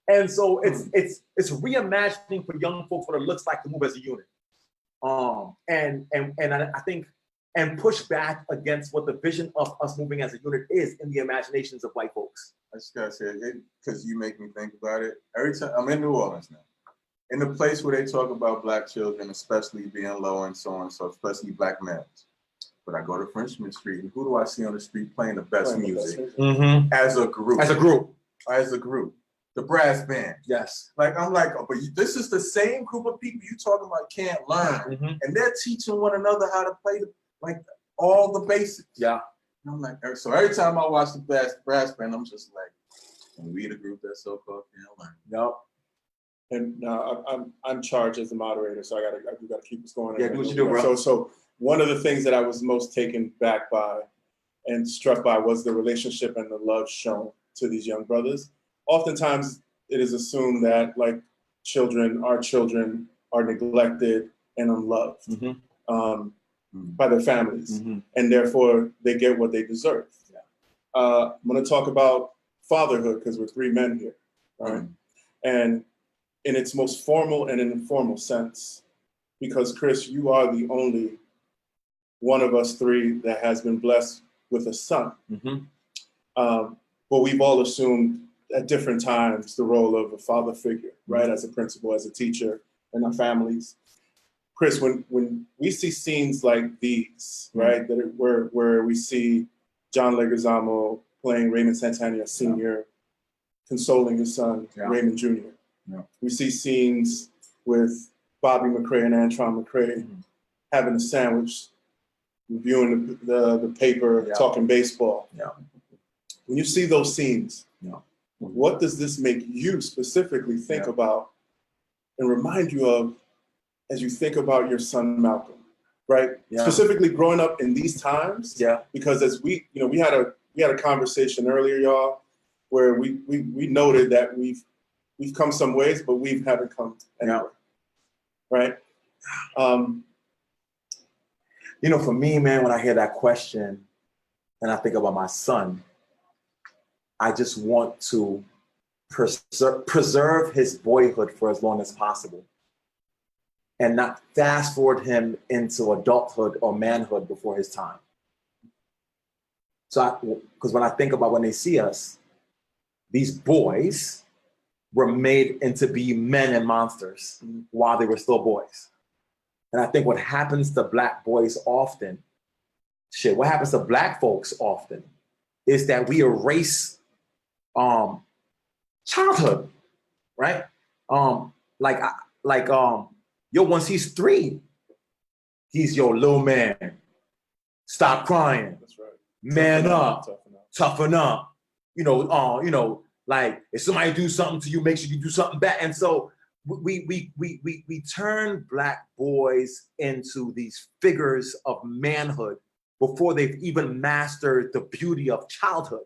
[SPEAKER 8] And so it's reimagining for young folks what it looks like to move as a unit. And I think, and push back against what the vision of us moving as a unit is in the imaginations of white folks.
[SPEAKER 7] I just gotta say it because you make me think about it. Every time I'm in New Orleans now, in the place where they talk about black children, especially being low and so on, so especially black males. But I go to Frenchman Street, and who do I see on the street playing the best music? As a group. As a group. The brass band.
[SPEAKER 8] Yes.
[SPEAKER 7] Like, I'm like, oh, but this is the same group of people you talking about can't learn. And they're teaching one another how to play all the basics.
[SPEAKER 8] Yeah.
[SPEAKER 7] And I'm like, so every time I watch the brass band, I'm just like, and we the group that so-called can't learn.
[SPEAKER 8] Yep.
[SPEAKER 5] And I'm charged as the moderator, so I gotta keep this going.
[SPEAKER 8] Yeah, do what you do, bro.
[SPEAKER 5] So one of the things that I was most taken back by and struck by was the relationship and the love shown to these young brothers. Oftentimes it is assumed that like our children are neglected and unloved by their families, and therefore they get what they deserve. I'm gonna talk about fatherhood because we're three men here, right? And in its most formal and informal sense, because Chris, you are the only one of us three that has been blessed with a son. But we've all assumed at different times the role of a father figure, right? As a principal, as a teacher in our families. Chris, when we see scenes like these, right, where we see John Leguizamo playing Raymond Santana Sr., consoling his son, Raymond Jr. We see scenes with Bobby McCrae and Antron McCrae having a sandwich, reviewing the paper, talking baseball. When you see those scenes, what does this make you specifically think about and remind you of as you think about your son Malcolm, right? Specifically growing up in these times, because as we had a conversation earlier, y'all, where we noted that we've come some ways, but we haven't come anywhere, right?
[SPEAKER 8] For me, man, when I hear that question and I think about my son, I just want to preserve his boyhood for as long as possible and not fast forward him into adulthood or manhood before his time. So, because when I think about when they see us, these boys were made into be men and monsters while they were still boys. And I think what happens to black boys often, what happens to black folks often is that we erase childhood right? Yo, once he's 3, he's your little man. Stop crying.
[SPEAKER 5] That's right.
[SPEAKER 8] Man up.
[SPEAKER 5] Toughen up.
[SPEAKER 8] Toughen up. Like if somebody do something to you, make sure you do something back. And so we turn Black boys into these figures of manhood before they've even mastered the beauty of childhood.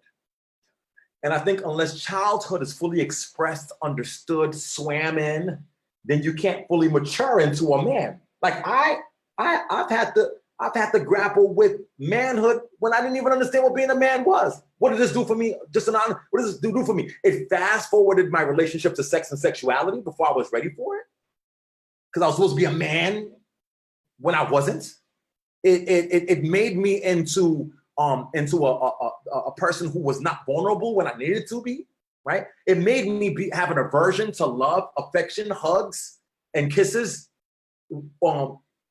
[SPEAKER 8] And I think unless childhood is fully expressed, understood, swam in, then you can't fully mature into a man. Like I've had to grapple with manhood when I didn't even understand what being a man was. What did this do for me? What does this do for me? It fast forwarded my relationship to sex and sexuality before I was ready for it. Because I was supposed to be a man when I wasn't. It made me into a person who was not vulnerable when I needed to be, right? It made me have an aversion to love, affection, hugs, and kisses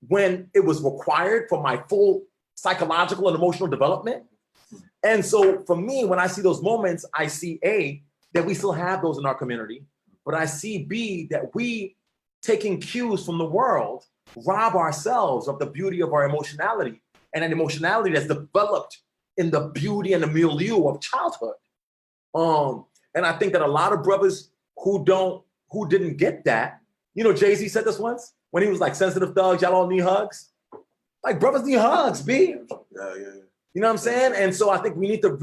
[SPEAKER 8] when it was required for my full psychological and emotional development. And so for me, when I see those moments, I see A, that we still have those in our community, but I see B, that we, taking cues from the world, rob ourselves of the beauty of our emotionality, and an emotionality that's developed in the beauty and the milieu of childhood. And I think that a lot of brothers who didn't get that, Jay-Z said this once, when he was like, sensitive thugs, y'all all need hugs. Like, brothers need hugs, B.
[SPEAKER 7] Yeah.
[SPEAKER 8] You know what I'm saying? And so I think we need to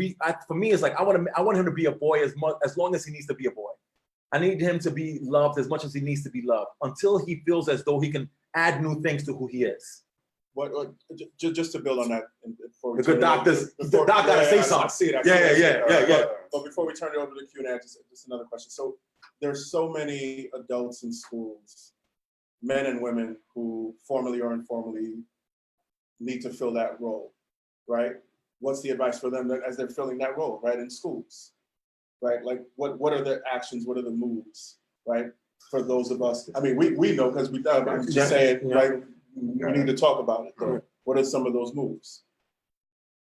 [SPEAKER 8] for me, it's like, I want him to be a boy as long as he needs to be a boy. I need him to be loved as much as he needs to be loved until he feels as though he can add new things to who he is.
[SPEAKER 5] Just to build on that,
[SPEAKER 8] The good doctors, the doc gotta say something.
[SPEAKER 5] I see it.
[SPEAKER 8] Yeah.
[SPEAKER 5] But before we turn it over to the Q&A, just another question. So there's so many adults in schools, men and women who formally or informally need to fill that role, right? What's the advice for them as they're filling that role, right, in schools, right? Like, what are the actions, what are the moves, right, for those of us? I mean, we know because I'm just saying, right, we need to talk about it, though. What are some of those moves?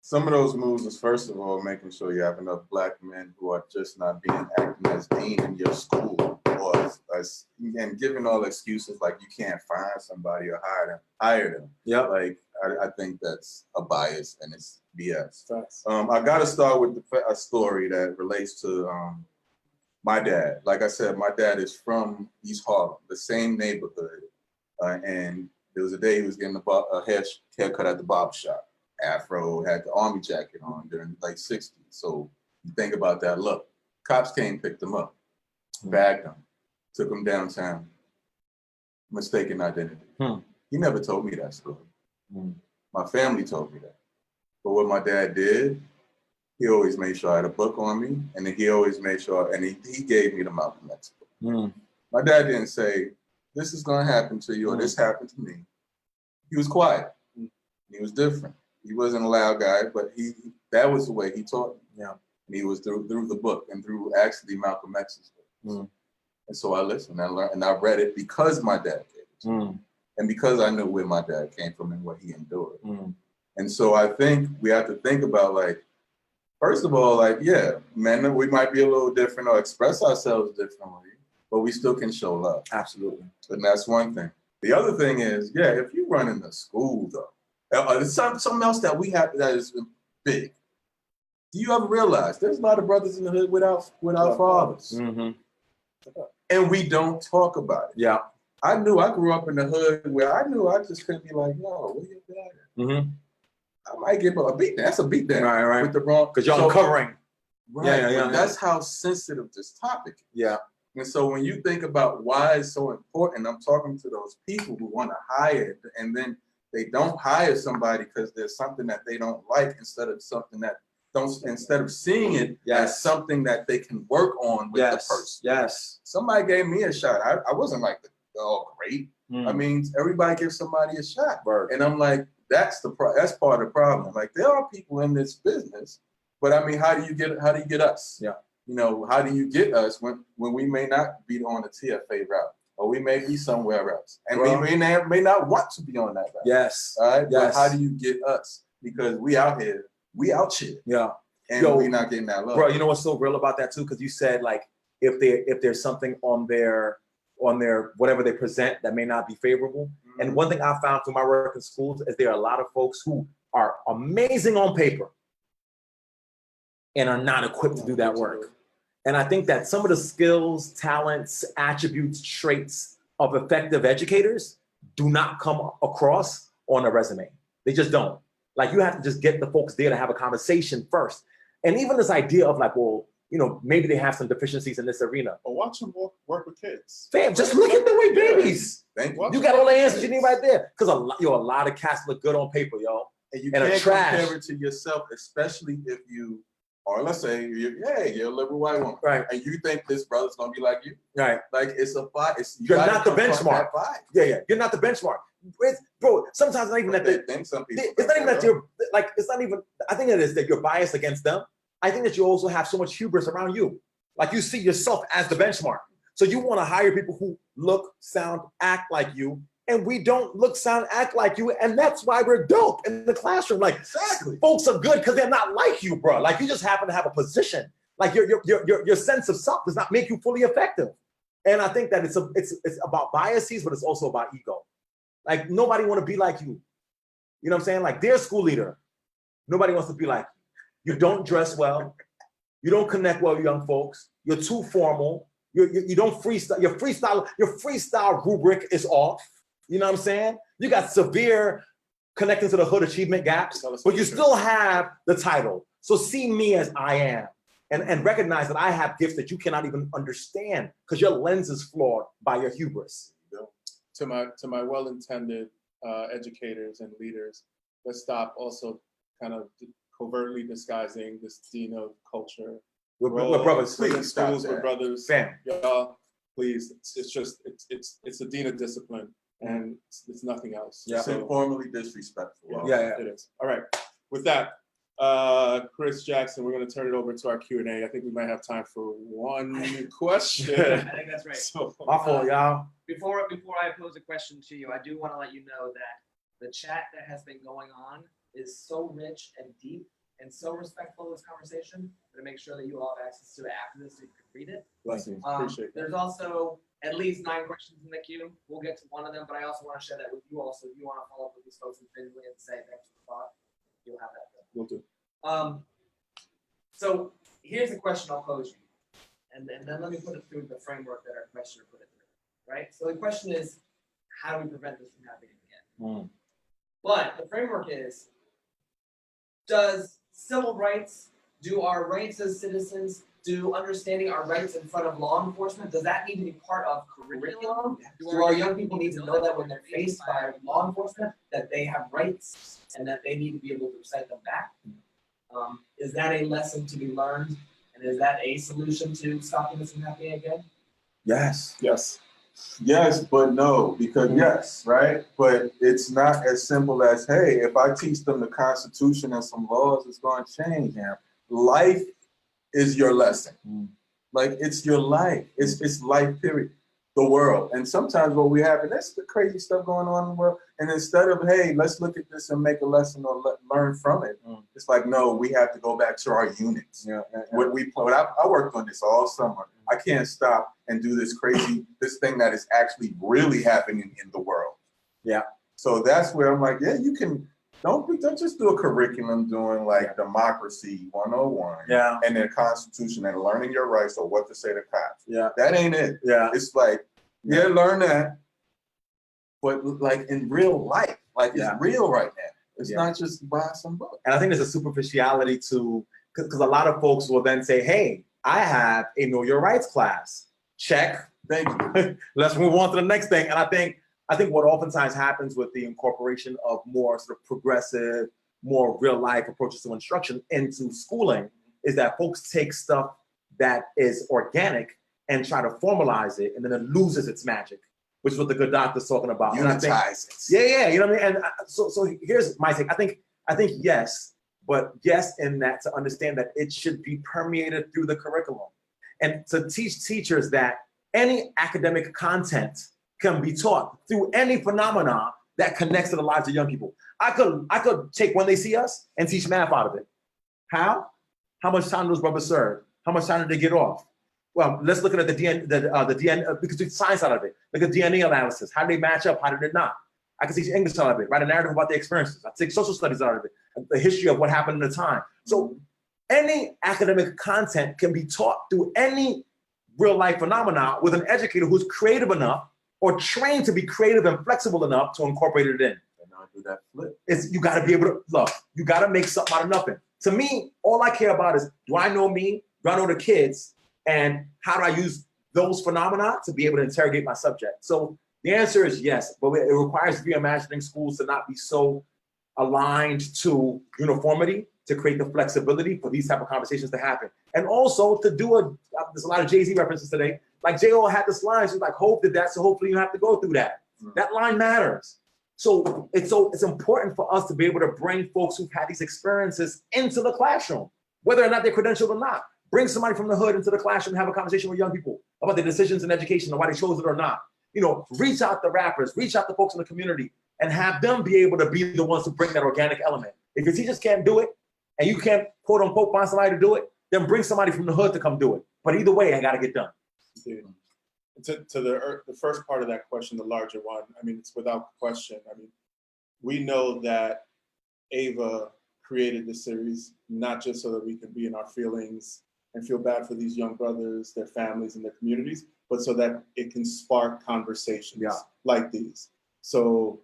[SPEAKER 7] Some of those moves is, first of all, making sure you have enough Black men who are just not acting as dean in your school, or and giving all excuses like you can't find somebody or hire them.
[SPEAKER 8] Yeah.
[SPEAKER 7] Like, I think that's a bias and it's BS. I got to start with a story that relates to my dad. Like I said, my dad is from East Harlem, the same neighborhood, and there was a day he was getting a haircut at the barber shop. Afro, had the army jacket on during the late 60s. So you think about that look. Cops came, picked him up, bagged him, took him downtown. Mistaken identity. He never told me that story. My family told me that. But what my dad did, he always made sure I had a book on me, and then he always made sure, and he gave me the Malcolm X book. My dad didn't say, this is gonna happen to you, or this happened to me. He was quiet. He was different. He wasn't a loud guy, but that was the way he taught me.
[SPEAKER 8] Yeah.
[SPEAKER 7] And he was through the book and through actually Malcolm X's book. And so I listened, I learned, and I read it because my dad gave it to me. And because I knew where my dad came from and what he endured. And so I think we have to think about, like, first of all, like, yeah, men, we might be a little different or express ourselves differently, but we still can show love.
[SPEAKER 8] Absolutely.
[SPEAKER 7] And that's one thing. The other thing is, yeah, if you run in the school, though, there's something else that we have that is big. Do you ever realize there's a lot of brothers in the hood without fathers? And we don't talk about it.
[SPEAKER 8] Yeah.
[SPEAKER 7] I grew up in the hood where I knew I just couldn't be like, no, where your dad? I might get a beat down. That's a beat down.
[SPEAKER 8] Right.
[SPEAKER 7] With the wrong.
[SPEAKER 8] Because y'all covering.
[SPEAKER 7] Right.
[SPEAKER 8] Yeah.
[SPEAKER 7] That's how sensitive this topic is.
[SPEAKER 8] Yeah.
[SPEAKER 7] And so when you think about why it's so important, I'm talking to those people who want to hire, and then they don't hire somebody because there's something that they don't like instead of seeing it as something that they can work on with the person.
[SPEAKER 8] Yes.
[SPEAKER 7] Somebody gave me a shot. I wasn't like, oh, great. I mean, everybody gives somebody a shot. And I'm like, that's part of the problem. Like, there are people in this business, but I mean, how do you get us? Yeah. You know, how do you get us when we may not be on the TFA route? Or we may be somewhere else. And we may not want to be on that route.
[SPEAKER 8] Yes.
[SPEAKER 7] All right?
[SPEAKER 8] Yes.
[SPEAKER 7] But how do you get us? Because we out here.
[SPEAKER 8] Yeah.
[SPEAKER 7] And we're not getting that love.
[SPEAKER 8] Bro, you know what's so real about that too? Because you said, like, if there's something on their whatever they present that may not be favorable. And one thing I found through my work in schools is there are a lot of folks who are amazing on paper and are not equipped to do that work. And I think that some of the skills, talents, attributes, traits of effective educators do not come across on a resume. They just don't. Like, you have to just get the folks there to have a conversation first. And even this idea of like, well, you know, maybe they have some deficiencies in this arena.
[SPEAKER 7] Or watch them work with kids.
[SPEAKER 8] Fam, just look at the way babies.
[SPEAKER 7] Thank you.
[SPEAKER 8] You got all the answers you need right there. Because a lot of cats look good on paper, yo.
[SPEAKER 7] And you
[SPEAKER 8] and are
[SPEAKER 7] can't
[SPEAKER 8] trash.
[SPEAKER 7] compare it to yourself, especially if you, or let's say you're a liberal white woman,
[SPEAKER 8] Right.
[SPEAKER 7] and you think this brother's gonna be like you.
[SPEAKER 8] Right.
[SPEAKER 7] Like, it's a fight.
[SPEAKER 8] You're not the benchmark. Yeah. You're not the benchmark. Bro, sometimes not even that
[SPEAKER 7] It's not
[SPEAKER 8] even that you're like, it's not even, I think it is that you're biased against them. I think that you also have so much hubris around you. Like, you see yourself as the benchmark. So you want to hire people who look, sound, act like you, and we don't look, sound, act like you, and that's why we're dope in the classroom. Like,
[SPEAKER 7] Exactly.
[SPEAKER 8] folks are good because they're not like you, bro. Like, you just happen to have a position. Like, your sense of self does not make you fully effective. And I think that it's about biases, but it's also about ego. Like, nobody want to be like you. You know what I'm saying? Like, their school leader, nobody wants to be like you. You don't dress well. You don't connect well with young folks. You're too formal. You don't freestyle. Your freestyle rubric is off. You know what I'm saying? You got severe connecting to the hood achievement gaps, but you still have the title. So see me as I am, and recognize that I have gifts that you cannot even understand because your lens is flawed by your hubris.
[SPEAKER 5] To my well-intended educators and leaders, let's stop also kind of covertly disguising this dean of culture.
[SPEAKER 8] We're brothers.
[SPEAKER 7] Please
[SPEAKER 5] We're in
[SPEAKER 7] stop
[SPEAKER 5] schools,
[SPEAKER 7] that.
[SPEAKER 5] we're brothers.
[SPEAKER 8] Fam.
[SPEAKER 5] Y'all, please, it's a dean of discipline, and it's nothing else.
[SPEAKER 8] Yeah.
[SPEAKER 7] It's informally disrespectful.
[SPEAKER 8] Yeah.
[SPEAKER 5] It is. All right. With that, Chris Jackson, we're going to turn it over to our Q&A. I think we might have time for one question.
[SPEAKER 6] I think that's right.
[SPEAKER 5] So,
[SPEAKER 8] My fault, y'all.
[SPEAKER 6] Before I pose a question to you, I do want to let you know that the chat that has been going on is so rich and deep and so respectful of this conversation to make sure that you all have access to it after this so you can read it.
[SPEAKER 5] blessings. Appreciate that.
[SPEAKER 6] There's also at least 9 questions in the queue. We'll get to one of them, but I also want to share that with you also. If you want to follow up with these folks individually and say thanks for the thought, you'll have that.
[SPEAKER 5] We'll do.
[SPEAKER 6] So here's the question I'll pose you. And then let me put it through the framework that our questioner put it through, right? So the question is, how do we prevent this from happening again? But the framework is, does civil rights, do our rights as citizens, do understanding our rights in front of law enforcement, does that need to be part of curriculum? Do our young people need to know that when they're faced by law enforcement, that they have rights and that they need to be able to recite them back? Is that a lesson to be learned? And is that a solution to stopping this from happening again?
[SPEAKER 8] Yes.
[SPEAKER 5] Yes.
[SPEAKER 7] Yes, but no, because yes, right? But it's not as simple as, hey, if I teach them the Constitution and some laws, it's going to change. Life is your lesson. Like, it's your life. It's life, period. The world. And sometimes what we have, and that's the crazy stuff going on in the world. And instead of, hey, let's look at this and make a lesson or learn from it, it's like, no, we have to go back to our units. I worked on this all summer. I can't stop and do this thing that is actually really happening in the world.
[SPEAKER 8] Yeah.
[SPEAKER 7] So that's where I'm like, yeah, you can, don't just do a curriculum doing like democracy 101 and then Constitution and learning your rights or what to say to cops.
[SPEAKER 8] Yeah.
[SPEAKER 7] That ain't it.
[SPEAKER 8] Yeah.
[SPEAKER 7] It's like, learn that, but like in real life, like it's real right now. It's not just buy some book.
[SPEAKER 8] And I think there's a superficiality to, because a lot of folks will then say, hey, I have a Know Your Rights class. Check.
[SPEAKER 7] Thank you.
[SPEAKER 8] Let's move on to the next thing. And I think what oftentimes happens with the incorporation of more sort of progressive, more real life approaches to instruction into schooling is that folks take stuff that is organic and try to formalize it, and then it loses its magic, which is what the good doctor's talking about.
[SPEAKER 7] Unitize it.
[SPEAKER 8] Yeah, you know what I mean? And so here's my take. I think yes, but yes in that to understand that it should be permeated through the curriculum. And to teach teachers that any academic content can be taught through any phenomena that connects to the lives of young people. I could take When They See Us and teach math out of it. How? How much time do those brothers serve? How much time did they get off? well, let's look at the DNA, because it's science out of it. Look at DNA analysis. How did they match up? How did they not? I can teach English out of it, write a narrative about their experiences. I take social studies out of it, the history of what happened in the time. So any academic content can be taught through any real life phenomena with an educator who's creative enough or trained to be creative and flexible enough to incorporate it in.
[SPEAKER 7] And I do that flip.
[SPEAKER 8] You gotta be able to, look, you gotta make something out of nothing. To me, all I care about is, do I know me? Do I know the kids? And how do I use those phenomena to be able to interrogate my subject? So the answer is yes, but it requires reimagining schools to not be so aligned to uniformity, to create the flexibility for these type of conversations to happen. And also to do there's a lot of Jay-Z references today. Like J.O. had this line, she's like, Hope did that, so hopefully you don't have to go through that. That line matters. So it's important for us to be able to bring folks who've had these experiences into the classroom, whether or not they're credentialed or not. Bring somebody from the hood into the classroom and have a conversation with young people about their decisions in education and why they chose it or not. You know, reach out to rappers, reach out to folks in the community and have them be able to be the ones to bring that organic element. If your teachers can't do it and you can't quote unquote find somebody to do it, then bring somebody from the hood to come do it. But either way, I gotta get done.
[SPEAKER 5] To the first part of that question, the larger one, I mean, it's without question. I mean, we know that Ava created this series not just so that we can be in our feelings and feel bad for these young brothers, their families, and their communities, but so that it can spark conversations like these. So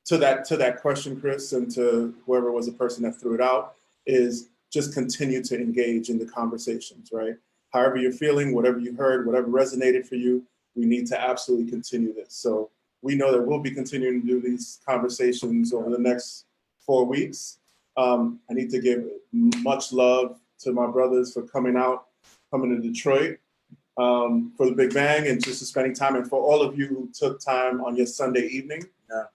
[SPEAKER 5] to that question, Chris, and to whoever was the person that threw it out, is just continue to engage in the conversations, right? However you're feeling, whatever you heard, whatever resonated for you, we need to absolutely continue this. So we know that we'll be continuing to do these conversations over the next 4 weeks. I need to give much love to my brothers for coming to Detroit for the Big Bang and just spending time, and for all of you who took time on your Sunday evening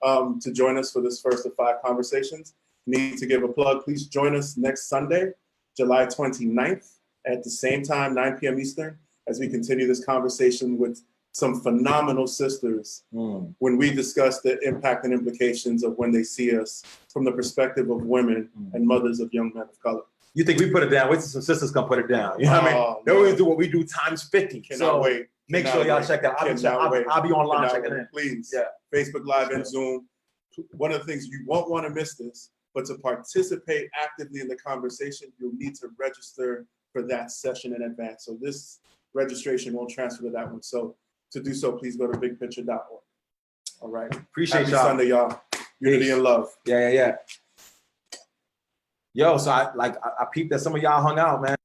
[SPEAKER 5] to join us for this first of 5 conversations. Need to give a plug. Please join us next Sunday, July 29th at the same time, 9 p.m. Eastern, as we continue this conversation with some phenomenal sisters when we discuss the impact and implications of when they see us from the perspective of women and mothers of young men of color.
[SPEAKER 8] You think we put it down? Wait till some sisters come put it down. You know what I mean? They're going to do what we do times 50.
[SPEAKER 5] Cannot wait.
[SPEAKER 8] Make sure y'all check that. I'll be online checking in.
[SPEAKER 5] Please, Facebook Live and Zoom. One of the things, you won't want to miss this, but to participate actively in the conversation, you'll need to register for that session in advance. So this registration won't transfer to that one. So to do so, please go to bigpicture.org. All right.
[SPEAKER 8] Appreciate
[SPEAKER 5] Happy
[SPEAKER 8] y'all.
[SPEAKER 5] Sunday, y'all. Unity and love.
[SPEAKER 8] Yeah. Yo, so I peeped that some of y'all hung out, man.